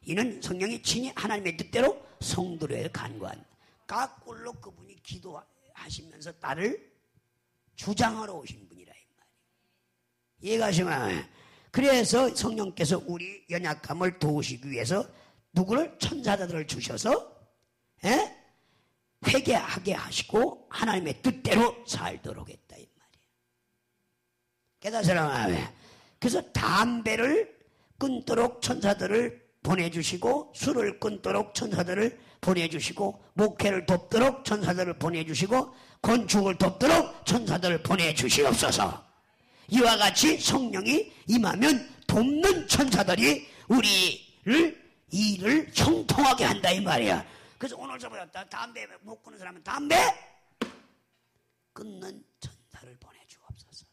이는 성령이 친히 하나님의 뜻대로 성도를 간구한. 까꿀로 그분이 기도하시면서 나를 주장하러 오신 분이라 이 말이에요. 이해가 가시면 그래서 성령께서 우리 연약함을 도우시기 위해서 누구를 천사들을 주셔서 회개하게 하시고 하나님의 뜻대로 살도록 했다 이 말이에요. 깨닫으라. 그래서 담배를 끊도록 천사들을 보내주시고 술을 끊도록 천사들을 보내주시고 목회를 돕도록 천사들을 보내주시고 건축을 돕도록 천사들을 보내주시옵소서. 이와 같이 성령이 임하면 돕는 천사들이 우리를 일을 형통하게 한다 이 말이야. 그래서 오늘 저 보였다. 담배 못 끊는 사람은 담배 끊는 천사를 보내주옵소서.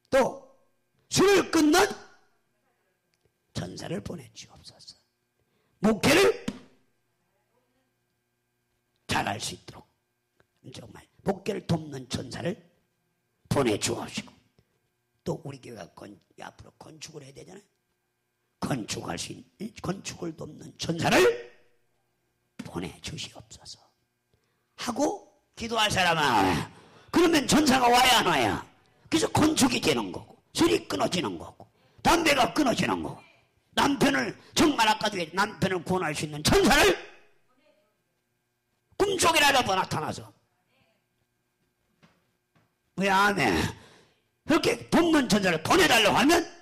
또 술을 끊는 천사를 보내주옵소서. 목회를 잘할 수 있도록 정말 목회를 돕는 천사를 보내주옵시고 또 우리 교회가 앞으로 건축을 해야 되잖아요. 건축할 수 있는 건축을 돕는 천사를 보내주시옵소서 하고 기도할 사람은 그러면 천사가 와야 안 와야. 그래서 건축이 되는 거고 술이 끊어지는 거고 담배가 끊어지는 거고 남편을 정말 아까도 남편을 구원할 수 있는 천사를 꿈속이라도 나타나서 왜 아멘 그렇게 돕는 천사를 보내달라고 하면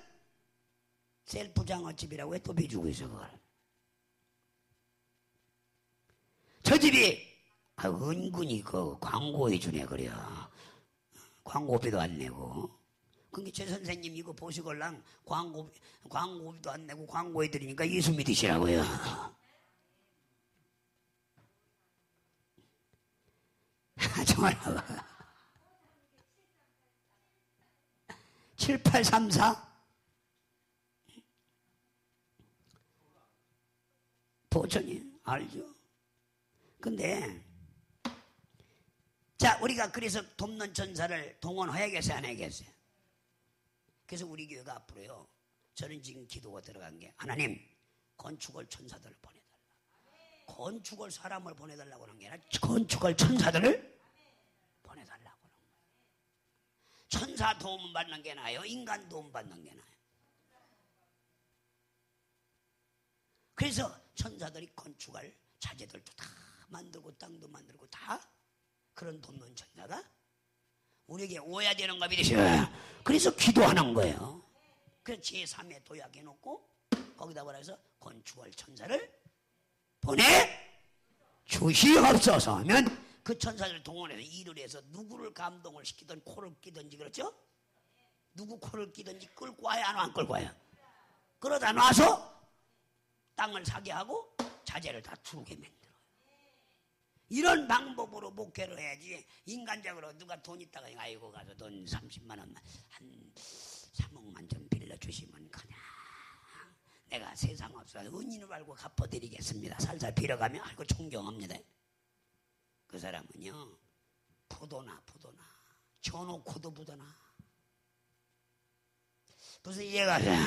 셀프 장어집이라고 왜 또 비주고 있어 그걸. 저 집이 은근히 그 광고해 주네 그래요. 광고비도 안 내고. 그게 최 선생님 이거 보시걸랑 광고비도 안 내고 광고해 드리니까 예수 믿으시라고요. 정말 7834 보천이 알죠. 근데 자 우리가 그래서 돕는 천사를 동원해야겠어요 안 해야겠어요? 그래서 우리 교회가 앞으로요 저는 지금 기도가 들어간 게 하나님 건축할 천사들을 보내달라. 건축할 사람을 보내달라고 하는 게 아니라 건축할 천사들을 보내달라고 하는 거예요. 천사 도움 받는 게 나아요? 인간 도움 받는 게 나아요? 그래서 천사들이 건축할 자재들도 다 만들고 땅도 만들고 다 그런 돕는 천사가 우리에게 오야 되는 거 믿으셔요. 그래서 기도하는 거예요. 그래서 제3의 도약해 놓고 거기다 뭐라해서 건축할 천사를 보내주시옵소서 하면 그 천사들 동원해서 일을 해서 누구를 감동을 시키든 코를 끼든지 그렇죠? 누구 코를 끼든지 끌고 와야 안 끌고 와요. 그러다 놔서 땅을 사게 하고 자재를 다 주게 만들어요. 이런 방법으로 목회를 해야지 인간적으로 누가 돈 있다가 아이고 가서 돈 30만 원만 한 3억만 좀 빌려주시면 그냥 내가 세상 없어서 은인을 알고 갚아드리겠습니다. 살살 빌어가면 아이고 존경합니다. 그 사람은요 부도나 쳐놓고도 부도나 무슨 이해가 돼요?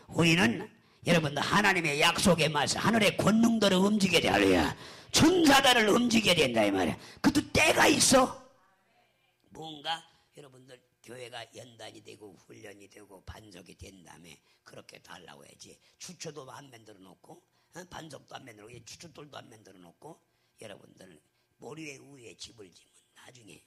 우리는 여러분들 하나님의 약속에 맞서 하늘의 권능들을 움직여야 돼. 할렐루야. 천사들을 움직여야 된다 이 말이야. 그것도 때가 있어. 뭔가 여러분들 교회가 연단이 되고 훈련이 되고 반석이 된 다음에 그렇게 달라고 해야지. 주초도 안 만들어 놓고 반석도 안 만들어 놓고 주초돌도 안 만들어 놓고 여러분들 머리 위에 집을 지면 나중에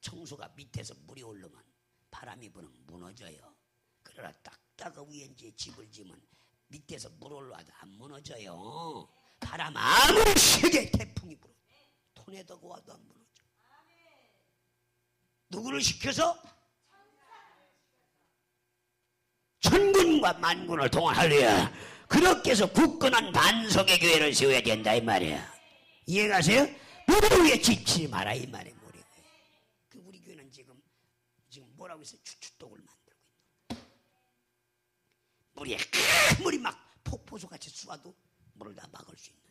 청수가 밑에서 물이 오르면 바람이 부는 무너져요. 그러나 딱딱 위에 이제 집을 지면 밑에서 물 올라와도 안 무너져요. 바람 아무리 세게 태풍이 불어 토네도가 와도 안 무너져. 누구를 시켜서? 천군과 만군을 동원하려야 그렇게 해서 굳건한 반석의 교회를 세워야 된다 이 말이야. 이해가세요? 물 위에 지치지 마라 이 말이야. 우리 교회는 지금 뭐라고 해서 추추독을 만들고 있는 물이 아무리 막 폭포수같이 쏘아도 물을 다 막을 수 있는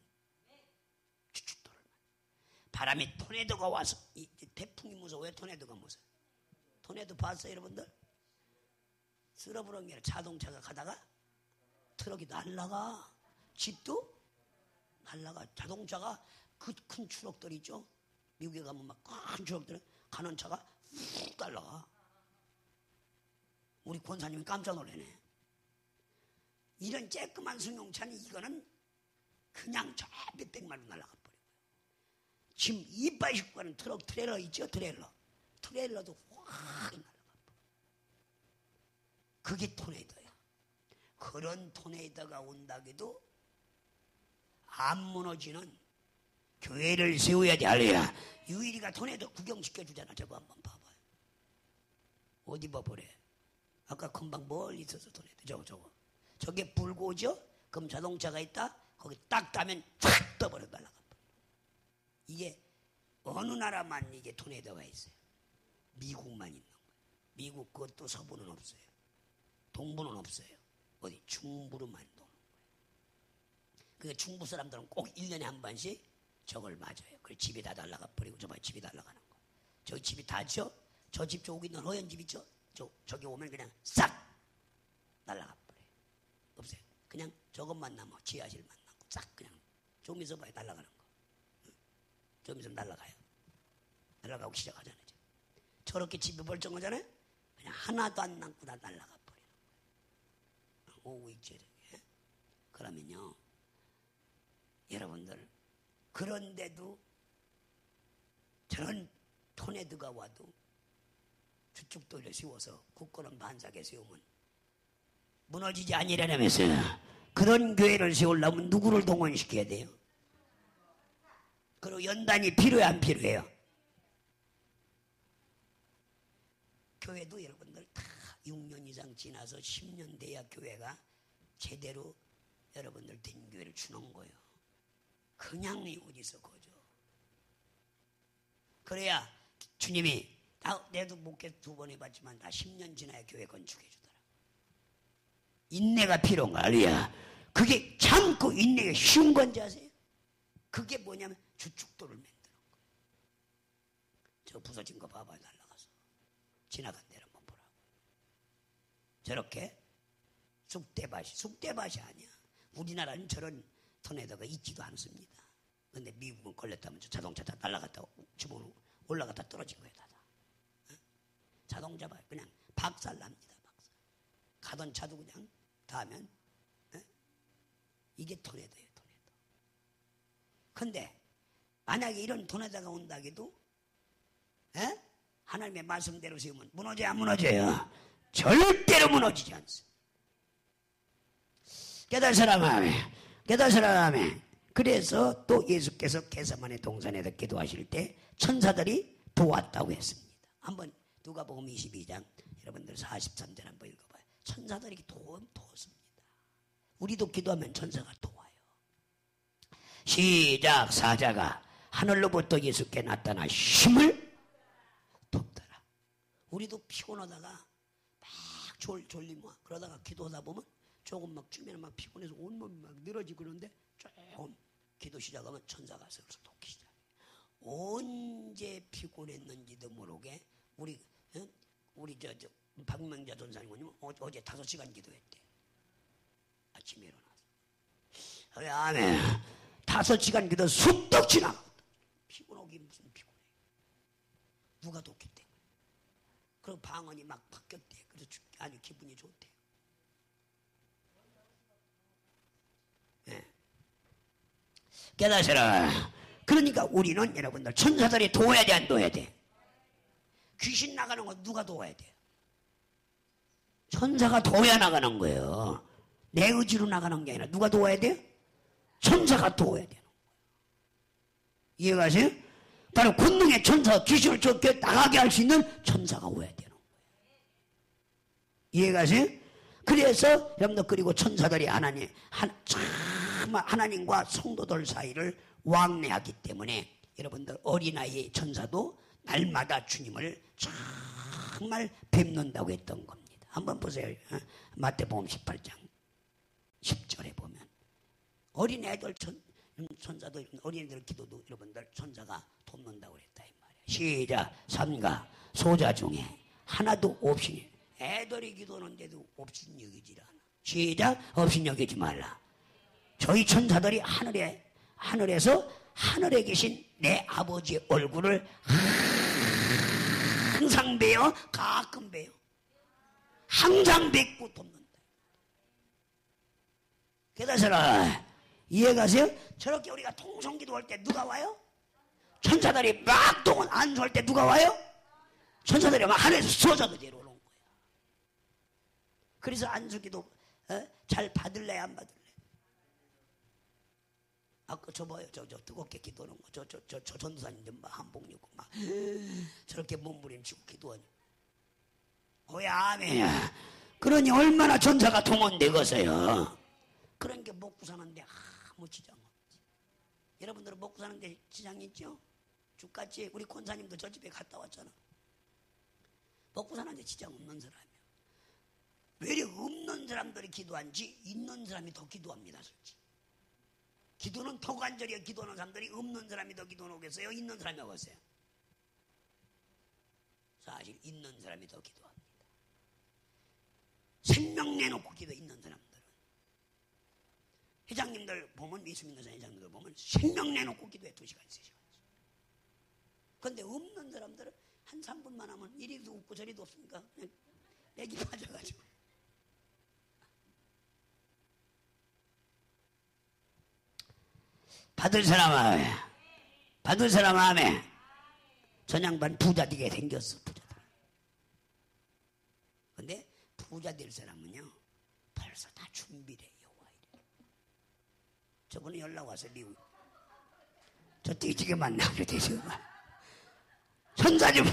바람이 토네이도가 와서 태풍이 무서워요? 토네이도가 무서워요? 토네이도 봤어요 여러분들? 쓸어부른 게 아니라 자동차가 가다가 트럭이 날라가, 집도 날라가. 자동차가 그 큰 트럭들 있죠? 미국에 가면 막 큰 트럭들 가는 차가 훅 날라가. 우리 권사님이 깜짝 놀라네. 이런 쬐끄만 승용차는 이거는 그냥 저 몇백마리로 날아가 버려요. 지금 이빨 싣고 가는 트럭 트레일러 있죠? 트레일러도 확 날아가 버려. 그게 토네이도야. 그런 토네이도가 온다고도 안 무너지는 교회를 세워야 돼. 할렐루야. 유일이가 토네이도 구경시켜주잖아. 저거 한번 봐봐요. 어디 봐보래. 아까 금방 멀리 있어서 토네이도 저거. 저게 불고 오죠? 그럼 자동차가 있다? 거기 딱 따면 쫙 떠버려 날아가 버려. 이게 어느 나라만 이게 토네이도가 있어요? 미국만 있는 거예요. 미국 그것도 서부는 없어요. 동부는 없어요. 어디 중부로만 도는 거예요. 그 중부 사람들은 꼭 1년에 한 번씩 저걸 맞아요. 그래서 집이 다 날아가 버리고 저번에 집이 날아가는 거. 저 집이 다죠? 저 집 저기 있는 허연 집 있죠? 저기 오면 그냥 싹 날아가 버려요. 없어요. 그냥 저것만 남아. 지하실만 남고 싹 그냥 좀 있어 봐요. 날아가는 거. 좀 있으면 날아가요. 날아가고 시작하잖아요. 저렇게 집이 멀쩡하잖아요. 그냥 하나도 안 남고 다 날아가 버리는 거예요. 오고 있죠. 그러면요. 여러분들 그런데도 저런 토네이도가 와도 주축 돌려 세워서 굳건한 반삭에 세우면 무너지지 아니라면서요. 그런 교회를 세우려면 누구를 동원시켜야 돼요? 그리고 연단이 필요해 안 필요해요? 교회도 여러분들 다 6년 이상 지나서 10년 돼야 교회가 제대로 여러분들 된 교회를 주는 거예요. 그냥 어디서 거죠. 그래야 주님이 내도 목회 2번 해봤지만 다 10년 지나야 교회 건축해 주더라. 인내가 필요한 거 알이야. 그게 참고 인내가 쉬운 건지 아세요? 그게 뭐냐면 주축도를 만드는 거예요. 저 부서진 거 봐봐요. 날라가서 지나간 데를 한번 보라고. 저렇게 쑥대밭이 아니야. 우리나라는 저런 토네이도가 있지도 않습니다. 근데 미국은 걸렸다면 저 자동차 다 날아갔다 집어넣고 올라갔다 떨어진 거예요. 다. 자동차 봐요. 그냥 박살납니다. 박살. 가던 차도 그냥 닿으면 이게 토네이도예요. 토네이도. 근데 만약에 이런 토네이도가 온다기도 하나님의 말씀대로 세우면 무너져요? 안 무너져요? 절대로 무너지지 않습니다. 깨달으라며. 그래서 또 예수께서 겟세마네 동산에서 기도하실 때 천사들이 도왔다고 했습니다. 한번 누가복음 22장 여러분들 43절 한번 읽어봐요. 천사들이 도왔습니다. 우리도 기도하면 천사가 도와요. 시작. 사자가 하늘로부터 예수께 나타나 힘을 돕더라. 우리도 피곤하다가 막 졸리면 그러다가 기도하다 보면 조금 막 주면 막 피곤해서 온몸이 막 늘어지고 그러는데 조금 기도 시작하면 천사가 슬슬 돕기 시작해요. 언제 피곤했는지도 모르게 우리 박명자 전사님은 어제 5시간 기도했대. 아침에 일어나서. 그래 아멘. 5시간 기도 쑥떡 지나갔다. 피곤하기 무슨 피곤해. 누가 돕기 때문에. 그리고 방언이 막 바뀌었대. 그래서 아주 기분이 좋대. 깨닫으라. 그러니까 우리는 여러분들 천사들이 도와야 돼 안 도와야 돼? 귀신 나가는 거 누가 도와야 돼? 천사가 도와야 나가는 거예요. 내 의지로 나가는 게 아니라 누가 도와야 돼요? 천사가 도와야 되는 거예요. 이해가세요? 바로 권능의 천사, 귀신을 쫓겨 나가게 할 수 있는 천사가 오야 되는 거예요. 이해가세요? 그래서 여러분들 그리고 천사들이 하나님과 성도들 사이를 왕래하기 때문에 여러분들 어린아이의 천사도 날마다 주님을 정말 뵙는다고 했던 겁니다. 한번 보세요. 마태복음 18장 10절에 보면 어린애들 천사도 어린이들 기도도 여러분들 천사가 돕는다고 그랬다 이 말이야. 시작. 삼가 소자 중에 하나도 없이 애들이 기도하는데도 없이 여기질 않아. 시작. 없이 여기지 말라. 저희 천사들이 하늘에서 하늘에 계신 내 아버지의 얼굴을 항상 뵈어 가끔 뵈어 항상 뵙고 돕는다. 그래서 이해가세요? 저렇게 우리가 통성기도할 때 누가 와요? 천사들이 막 동원 안수할 때 누가 와요? 천사들이 막 하늘에서 쏟아져 내려오는 거야. 그래서 안수기도 잘 받을래 안 받을래? 아까 저 봐요. 저 뜨겁게 기도하는 거. 저 전도사님들 막 한복 입고 막 저렇게 몸부림치고 기도하니. 오야 아멘이야. 그러니 얼마나 전사가 동원되겠어요. 그러니까 먹고 사는데 아무 지장 없지. 여러분들은 먹고 사는데 지장 있죠? 죽같이 우리 권사님도 저 집에 갔다 왔잖아. 먹고 사는데 지장 없는 사람이야. 외려 없는 사람들이 기도한지 있는 사람이 더 기도합니다. 솔직히. 기도는 더 간절히 기도하는 사람들이 없는 사람이 더 기도하겠어요? 있는 사람이 오겠어요? 사실 있는 사람이 더 기도합니다. 생명 내놓고 기도 있는 사람들은 회장님들 보면 예수 믿는 회장님들 보면 생명 내놓고 기도해 2시간 3시간. 그런데 없는 사람들은 한 3분만 하면 이리도 없고 저리도 없으니까 그냥 맥이 빠져가지고 받을 사람 마음에 전양반 부자 되게 생겼어. 부자들. 근데 부자 될 사람은요 벌써 다 준비를 해요. 저번에 연락 와서 미국 저 띠지게 만나게 되죠. 천사 좀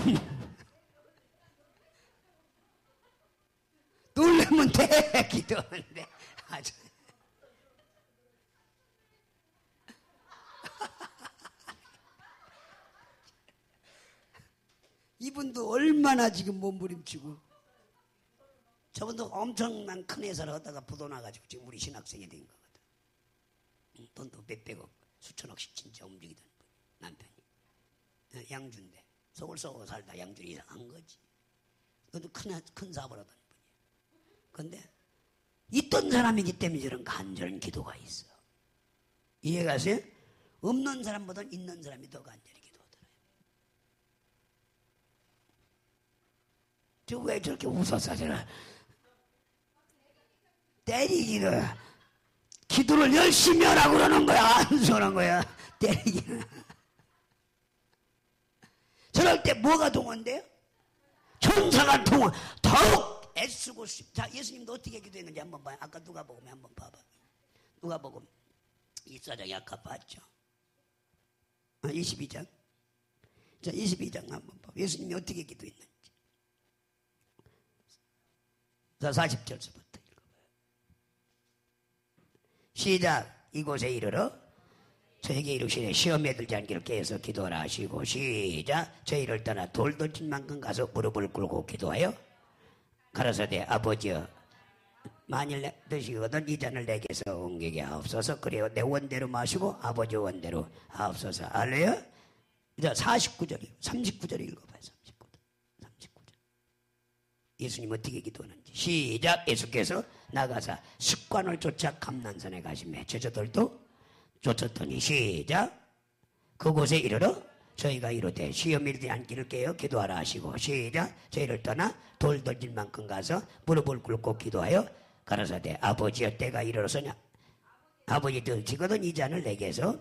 놀라면 돼. 기도하는데 아주 이분도 얼마나 지금 몸부림치고 저분도 엄청난 큰 회사를 하다가 부도나가지고 지금 우리 신학생이 된 거거든. 돈도 몇백억 수천억씩 진짜 움직이던 분 남편이 양주인데 서울 살다 양주 이상한 거지. 그것도 큰 사업을 하던 분이야. 그런데 있던 사람이기 때문에 저런 간절한 기도가 있어. 이해가세요? 없는 사람보다 있는 사람이 더 간절히 기도하더라고요. 저 왜 저렇게 웃었어? 저는 때리기를 기도를 열심히 하라고 그러는 거야? 안 쏘는 거야? 때리기는. 저럴 때 뭐가 동원돼요? 천사가 동원. 더욱 애쓰고 자, 예수님도 어떻게 기도했는지 한번 봐요. 아까 누가복음에 한번 봐봐. 누가복음 24장에 아까 봤죠? 22장. 자, 22장 한번 봐. 예수님이 어떻게 기도했는지. 자, 40절서부터 읽어봐요. 시작. 이곳에 이르러 저에게 이르시되 시험에 들지 않기를 깨어서 기도하라 하시고 시작. 저희를 떠나 돌 던진 만큼 가서 무릎을 꿇고 기도하여 가라사대 아버지여 만일 드시거든 이 잔을 내게서 옮기게 하옵소서. 그래요 내 원대로 마시고 아버지 원대로 하옵소서. 알래요? 자 39절 39절 읽어봐요. 39절 예수님 어떻게 기도하는지 시작. 예수께서 나가사 습관을 쫓아 감난산에 가시매 제자들도 쫓았더니 시작. 그곳에 이르러 저희가 이르되 시험에 이르지 않기를 깨어 기도하라 하시고 시작. 저희를 떠나 돌 던질 만큼 가서 무릎을 꿇고 기도하여 가라사대 아버지여 때가 이르러서냐 아버지 드시거든 이 잔을 내게서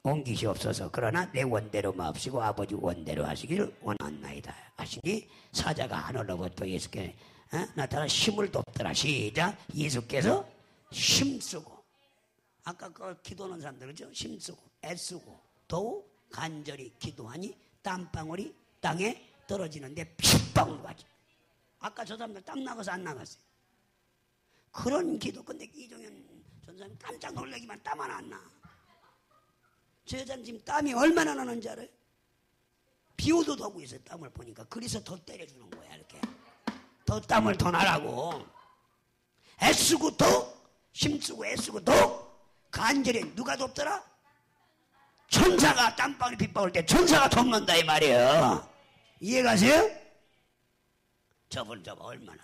옮기시옵소서. 그러나 내 원대로 마옵시고 아버지 원대로 하시기를 원하나이다 하시니 사자가 하늘로부터 예수께 나타나 힘을 돕더라. 시작. 예수께서 힘쓰고 아까 그 기도하는 사람들 그죠? 힘쓰고 애쓰고 더욱 간절히 기도하니 땀방울이 땅에 떨어지는데 핏방울 같이. 아까 저 사람들 땀 나가서 안 나갔어요. 그런 기도. 근데 이종현 전사님 깜짝 놀라기만 땀 하나 안 나. 저 여자는 지금 땀이 얼마나 나는지 알아요? 비오도 하고 있어요. 땀을 보니까. 그래서 더 때려주는 거야 이렇게. 더 땀을 더 나라고. 애쓰고 더 힘쓰고 애쓰고 더 간절히 누가 돕더라? 천사가 땀방울이 빗방울 때 천사가 돕는다 이 말이에요. 이해가세요? 저분 얼마나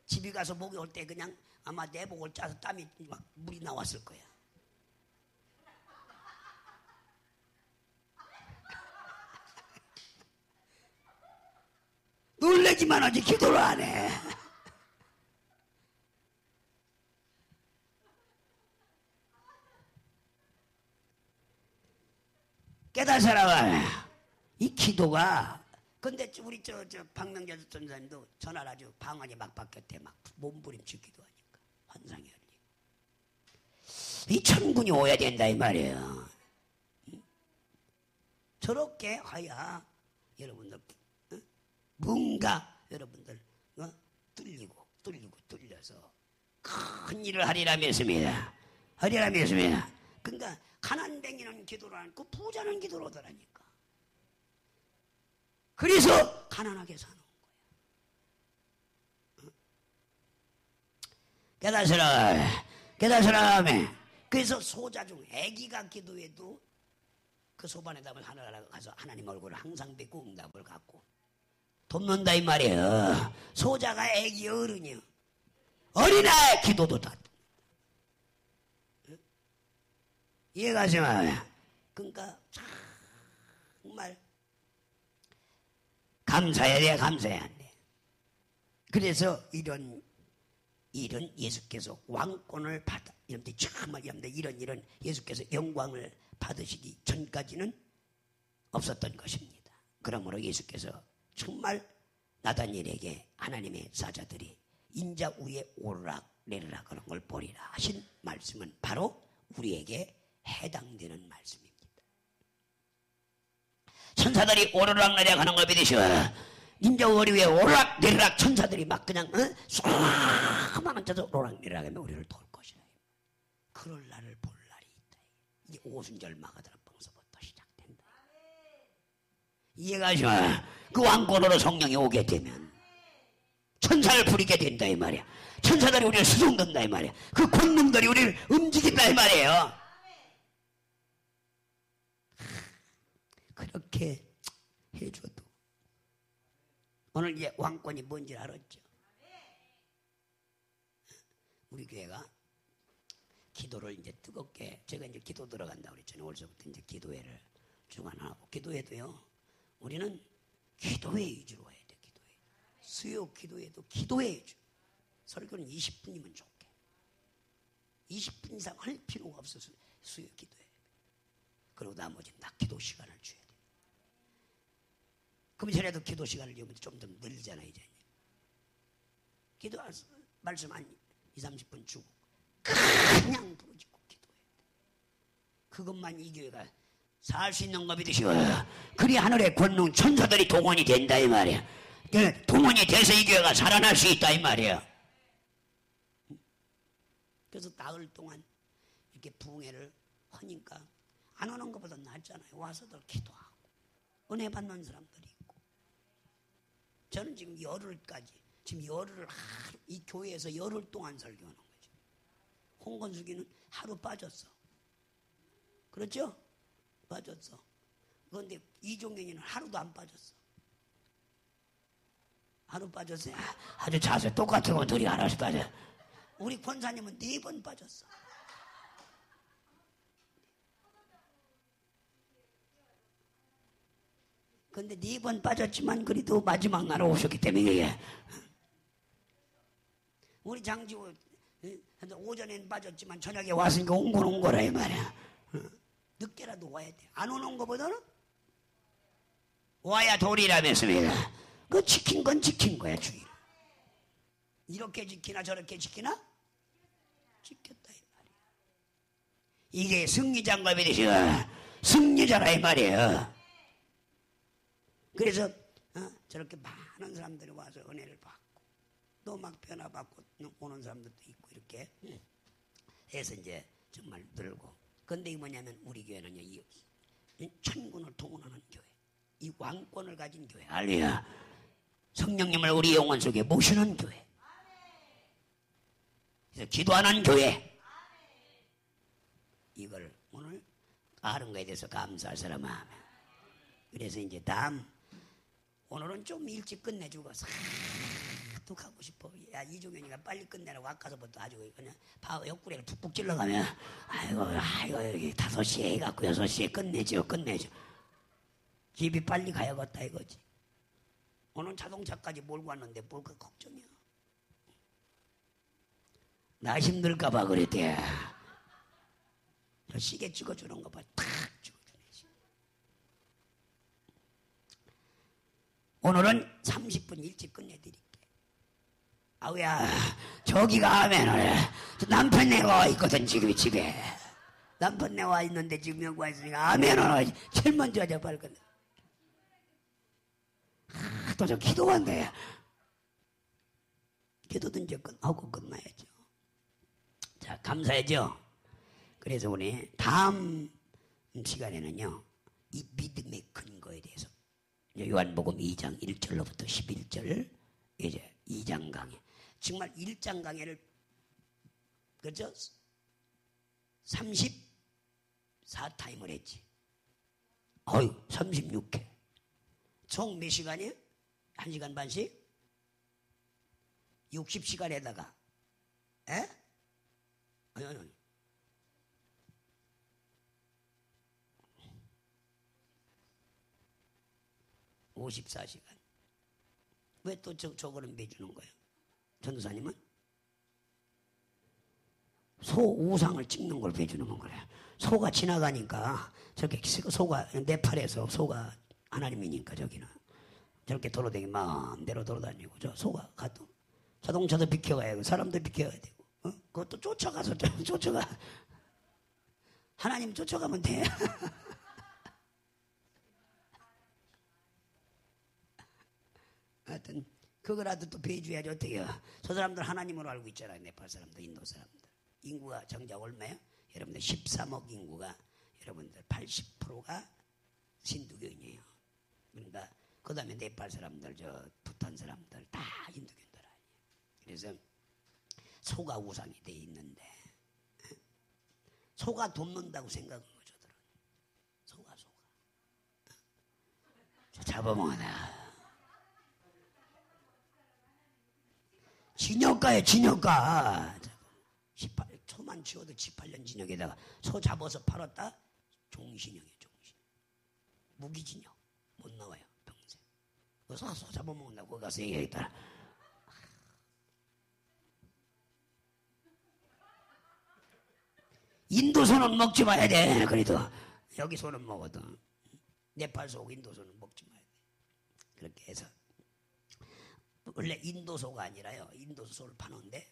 집에 가서 목이 올 때 그냥 아마 내복을 짜서 땀이 막 물이 나왔을 거야. 놀래기만 하지 기도를 안 해. 깨달으라. 이 기도가 근데 우리 저 박명재 전사님도 전화를 아주 방언이 막 바뀌었대. 막 몸부림치 기도하니까 환상이 열리고. 이 천군이 오야 된다 이 말이에요. 저렇게 하야 여러분들 뭔가 여러분들 뚫려서 큰 일을 하리라 믿습니다. 하리라 믿습니다. 그러니까 가난뱅이는 기도를 않고 부자는 기도를 하더라니까. 그래서 가난하게 사는 거야. 깨달으라 하면 그래서 소자 중 애기가 기도해도 그 소반의 답을 하나가 가서 하나님 얼굴을 항상 뵙고 응답을 갖고 돕는다 이 말이에요. 소자가 애기 어른이요. 어린아이 기도도 다. 이해가시나요? 그러니까 정말 감사해야 돼, 감사해야 돼. 그래서 이런 예수께서 왕권을 받아 여러분들 정말 여러분들 이런 예수께서 영광을 받으시기 전까지는 없었던 것입니다. 그러므로 예수께서 정말 나다니엘에게 하나님의 사자들이 인자 위에 오르락 내리락 하는 걸 보리라 하신 말씀은 바로 우리에게 해당되는 말씀입니다. 천사들이 오르락 내리락 하는 걸 믿으시오. 인자 위에 오르락 내리락 천사들이 막 그냥 수많은 앉아서 오르락 내리락 하면 우리를 도울 것이다. 그럴 날을 볼 날이 있다. 이제 오순절 마가다락 방서부터 시작된다. 이해가시오. 그 왕권으로 성령이 오게 되면 천사를 부리게 된다 이 말이야. 천사들이 우리를 수송된다 이 말이야. 그 권능들이 우리를 움직인다 이 말이에요. 그렇게 해줘도 오늘 이제 왕권이 뭔지 알았죠? 우리 교회가 기도를 이제 뜨겁게 제가 이제 기도 들어간다 그랬잖아요. 올서부터 이제 기도회를 주관하고 기도회도요. 우리는 기도회 위주로 해야 돼. 기도회. 수요 기도회도 기도회 위주. 설교는 20분이면 좋게. 20분 이상 할 필요가 없어서 수요 기도회. 그리고 나머지는 다 기도 시간을 줘야 돼. 금시라도 기도 시간을 주면 좀 더 늘리잖아요, 이제. 기도 말씀 한 20-30분 주고 그냥 부르짖고 기도해. 그것만 이 교회가 살 수 있는 거 믿으시오. 그리 하늘의 권능 천사들이 동원이 된다 이 말이야. 동원이 돼서 이 교회가 살아날 수 있다 이 말이야. 그래서 나흘 동안 이렇게 부흥회를 하니까 안 오는 것보다 낫잖아요. 와서들 기도하고 은혜 받는 사람들이 있고. 저는 지금 열흘까지 지금 열흘을 이 교회에서 열흘 동안 설교하는 거죠. 홍건숙이는 하루 빠졌어. 그렇죠? 빠졌어. 그런데 이종경이는 하루도 안 빠졌어. 하루 빠졌어요. 아주 자세 똑같은 거 둘이 하나씩 빠져. 우리 권사님은 4번 빠졌어. 근데 4번 빠졌지만 그래도 마지막 날 오셨기 때문에 우리 장지호 오전엔 빠졌지만 저녁에 왔으니까 온 거라 이 말이야. 늦게라도 와야 돼. 안 오는 것보다는 와야 도리라면서요. 그 지킨 건 지킨 거야 주일. 이렇게 지키나 저렇게 지키나 지켰다 이 말이야. 이게 승리자인가 믿으시오. 승리자라 이 말이에요. 그래서 저렇게 많은 사람들이 와서 은혜를 받고 또 막 변화받고 오는 사람들도 있고 이렇게 해서 이제 정말 늘고. 근데 이 뭐냐면 우리 교회는요, 이 천군을 동원하는 교회, 이 왕권을 가진 교회, 할렐루야. 성령님을 우리 영혼 속에 모시는 교회, 그래서 기도하는 교회. 이걸 오늘 아는 거에 대해서 감사할 사람은 아멘. 그래서 이제 다음 오늘은 좀 일찍 끝내주고 또 가고 싶어. 야, 이종현이가 빨리 끝내라고 아까서부터 아주 그냥 옆구리를 푹푹 찔러가면 아이고 여기 5시에 해갖고 6시에 끝내죠. 집이 빨리 가야겠다 이거지. 오늘 자동차까지 몰고 왔는데 뭘까 걱정이야. 나 힘들까봐 그랬대. 저 시계 찍어주는 거 봐. 탁 찍어주네. 오늘은 30분 일찍 끝내드릴게. 아우야, 저기 가면은 남편 내가 있거든 지금 집에. 남편 내가 있는데 지금 여기 와 있으니까 아멘은 제일 먼저 하자 빨리 끝내. 또 저 기도한대. 기도도 이제 하고 끝나야죠. 자, 감사하죠. 그래서 우리 다음 시간에는요, 이 믿음의 근거에 대해서 요한복음 2장 1절로부터 11절 이제 2장 강의. 정말 1장 강의를 그죠? 34타임을 했지. 36회. 총 몇 시간이에요? 1시간 반씩? 60시간에다가 에? 아니. 54시간. 왜 또 저거는 매주는 거예요? 전도사님은? 소 우상을 찍는 걸 배주는 거예요. 소가 지나가니까 저렇게 소가 네팔에서 소가 하나님이니까 저기는 저렇게 도로다니 마음대로 돌아다니고 저 소가 가도 자동차도 비켜가야 되고 사람도 비켜야 되고 그것도 쫓아가서 쫓아가 하나님 쫓아가면 돼. 하여튼 그거라도 또 배줘야지 어떻게요. 저 사람들 하나님으로 알고 있잖아요. 네팔 사람들, 인도 사람들. 인구가 정작 얼마예요? 여러분들 13억 인구가 여러분들 80%가 신두교인이에요. 그러니까 그 다음에 네팔 사람들, 저 부탄 사람들 다 힌두교인들 아니에요. 그래서 소가 우상이 돼 있는데 소가 돕는다고 생각한 거죠. 소가 잡아먹어라. 진역가에 진역가. 18초만 치워도 18년 진역에다가 소 잡아서 팔았다? 종신형이에요. 종신. 무기진역. 못 나와요. 평생. 그래서 소 잡아먹는다고 거기 가서 얘기했더라. 인도 소는 먹지 마야 돼. 그래도 여기 소는 먹어도 네팔 소, 인도 소는 먹지 마야 돼. 그렇게 해서 원래 인도 소가 아니라요. 인도 소를 파는데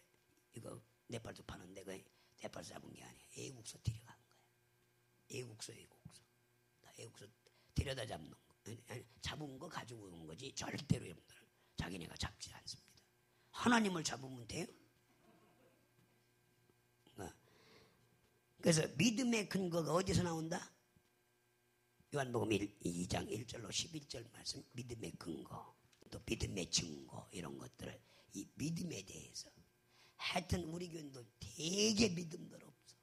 이거 네팔도 파는데 그 네팔 잡은 게 아니에요. 애국소 데려간 거예요. 애국소. 다 애국소 데려다 잡는 거. 아니, 잡은 거 가지고 온 거지 절대로 여러분들 자기네가 잡지 않습니다. 하나님을 잡으면 돼요. 그래서 믿음의 근거가 어디서 나온다? 요한복음 2장 1절로 11절 말씀. 믿음의 근거, 또 믿음의 증거, 이런 것들을 이 믿음에 대해서 하여튼 우리 교인도 되게 믿음들 없어.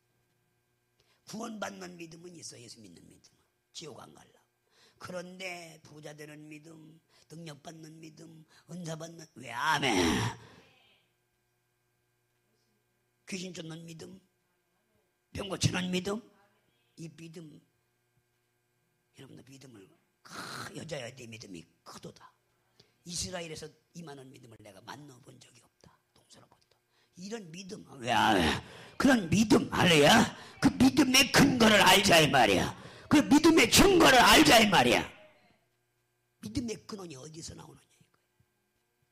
구원받는 믿음은 있어. 예수 믿는 믿음은 지옥 안 가려고. 그런데 부자 되는 믿음, 능력받는 믿음, 은사 받는, 왜 아멘? 귀신 쫓는 믿음, 병 고치는 믿음, 이 믿음, 여러분들 믿음을 여자야 내 믿음이 크도다. 이스라엘에서 이만한 믿음을 내가 만나본 적이 없다. 동서로부터. 이런 믿음, 왜 그런 믿음, 할래야? 그 믿음의 근거를 알자 이 말이야. 그 믿음의 증거를 알자 이 말이야. 믿음의 근원이 어디서 나오느냐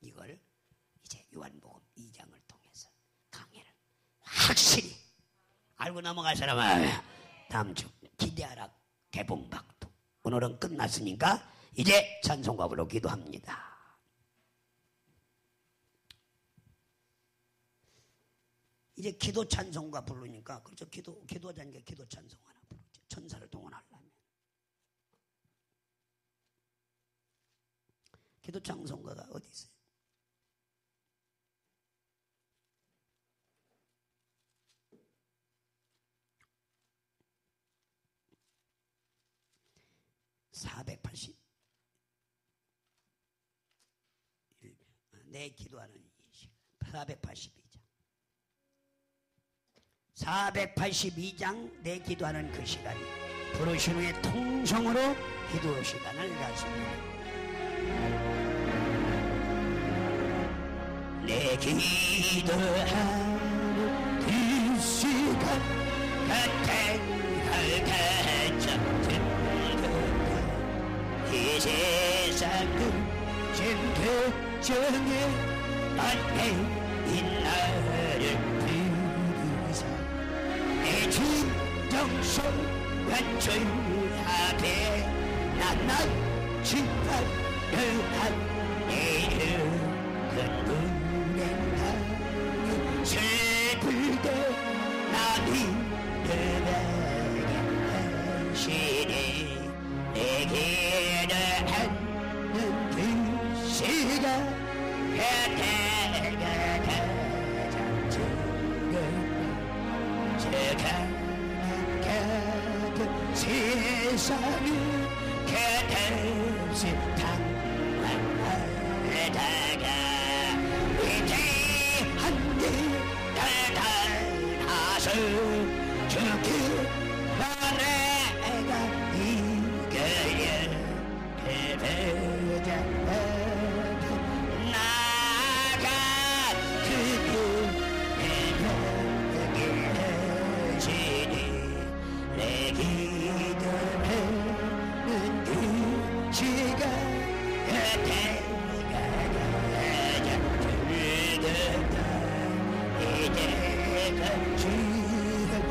이걸 이제 요한복음 2장을 통해서 강해를 확실히 알고 넘어갈 사람은 다음 주 기대하라 개봉박도. 오늘은 끝났으니까 이제 찬송가 부르러 기도합니다. 이제 기도 찬송가 부르니까 그렇죠. 기도하자니까 기도 찬송 하나 부르죠. 천사를 동원하려면 기도 찬송가가 어디 있어요? 내 기도하는 이 시간. 482장. 482장 내 기도하는 그 시간이 부르신 후에 통성으로 기도 시간을 갖습니다. 내 기도하는 그 시간 같은 이 세상은 전격정에 안에 이 나를 부르사 내 진정성 완전 앞에 나날 짓밟으한 내일은 근분행한 슬플 때 나비 시리 내게는 하는 그 시간 그대가 가장 즐거운 제가 가는 세상을 끝없이 탐험하다가 위대한 일을 달아서 죽기 내가 이겨야 되자 나가 그분의 계시니 내 기도하는 그 시간 그때가 가장 즐겁다 이제가 지금 그처럼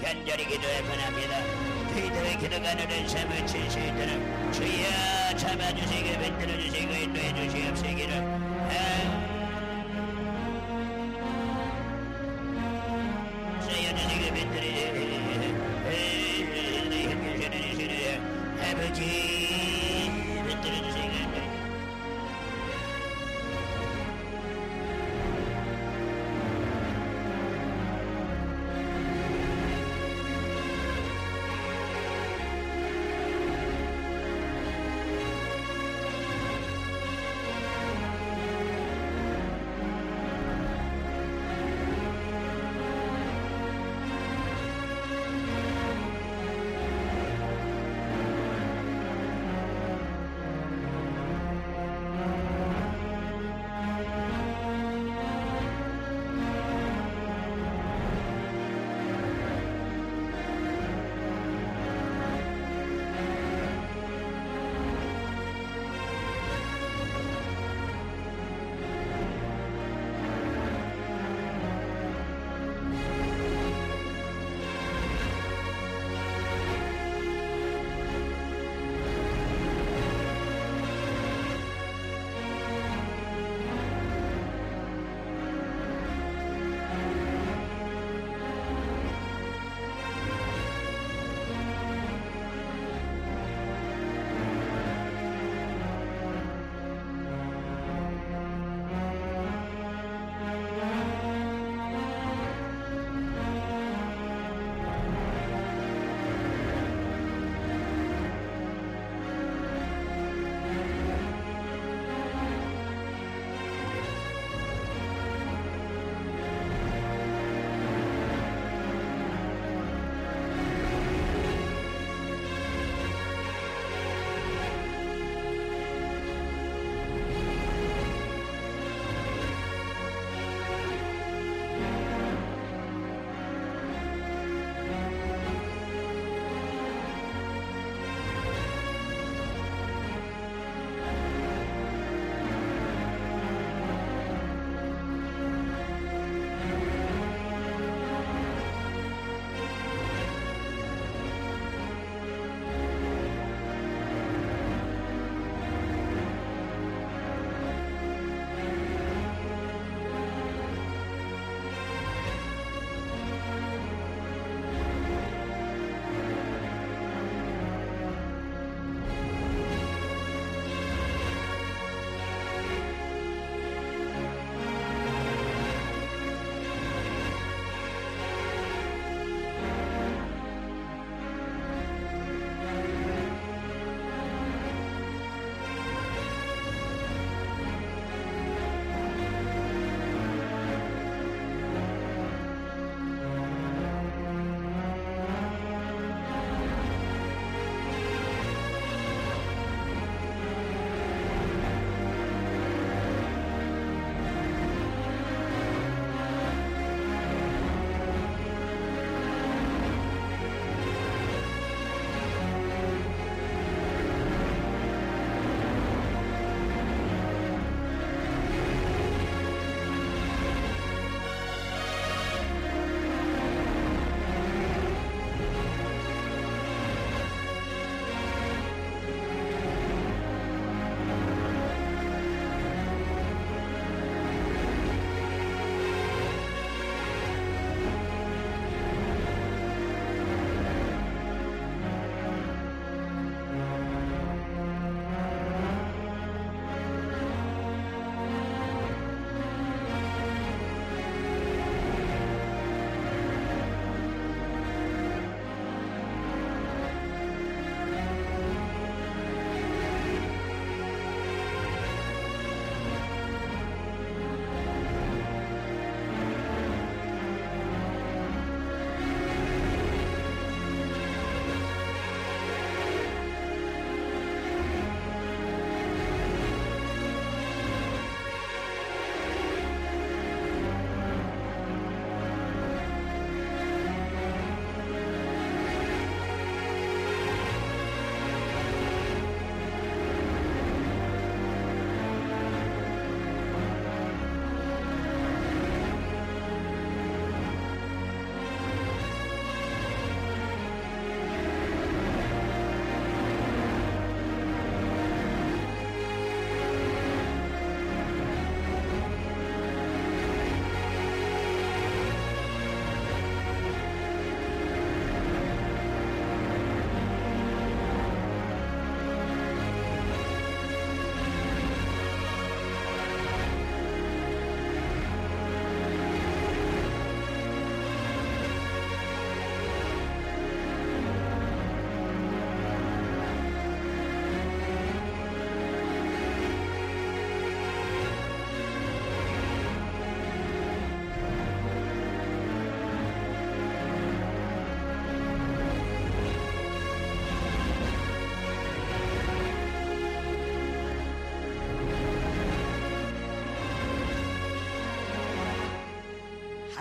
간절히 기도해 권합니다. 저희들의 기도가는 삶을 지시도록 주여 잡아주시고 붙들어주시고 인도해 주시옵시기를 쓰여주시고 붙들어주시고 아버지 붙들어주시고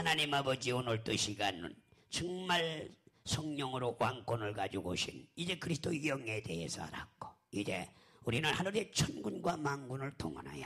하나님 아버지 오늘 또 시간은 정말 성령으로 왕권을 가지고 오신 이제 그리스도 영에 대해서 알았고 이제 우리는 하늘의 천군과 만군을 동원하여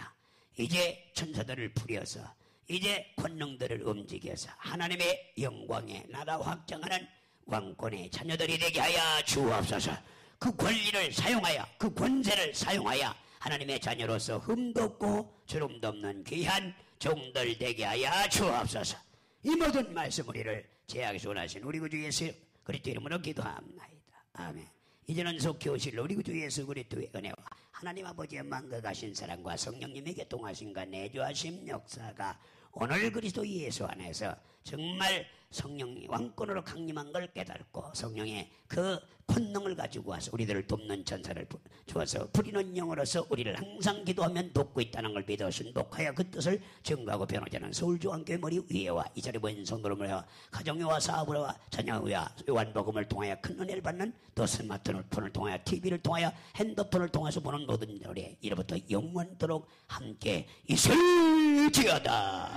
이제 천사들을 부려서 이제 권능들을 움직여서 하나님의 영광의 나라 확장하는 왕권의 자녀들이 되게 하여 주옵소서. 그 권리를 사용하여 그 권세를 사용하여 하나님의 자녀로서 흠도 없고 주름도 없는 귀한 종들 되게 하여 주옵소서. 이 모든 말씀 우리를 제약에서 원하신 우리 구주 예수 그리스도 이름으로 기도합나이다. 아멘. 이제는 속히 오실 우리 구주 예수 그리스도의 은혜와 하나님 아버지의 만극하신 사랑과 성령님에게 동하심과 내주하심 역사가 오늘 그리스도 예수 안에서 정말 성령이 왕권으로 강림한 걸 깨닫고 성령의 그 권능을 가지고 와서 우리들을 돕는 천사를 주어서 부리는 영으로서 우리를 항상 기도하면 돕고 있다는 걸 믿어 순복하여 그 뜻을 증거하고 변호자는 서울중앙교회 머리 위에와 이 자리 모인 성도를 모여 가정회와 사업과 자녀회와 요한복음을 통하여 큰 은혜를 받는 또 스마트폰을 통하여 TV를 통하여 핸드폰을 통해서 보는 모든 우리 이로부터 영원토록 함께 있을지어다.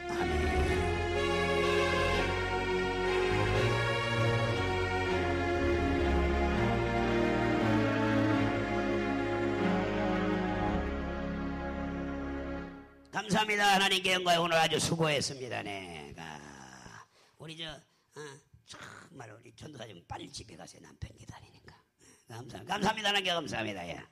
아멘. 감사합니다. 하나님께 영광. 오늘 아주 수고했습니다. 내가 우리 정말 우리 전도사님 빨리 집에 가세요. 남편 기다리니까. 감사합니다. 하나님께 감사합니다. 예.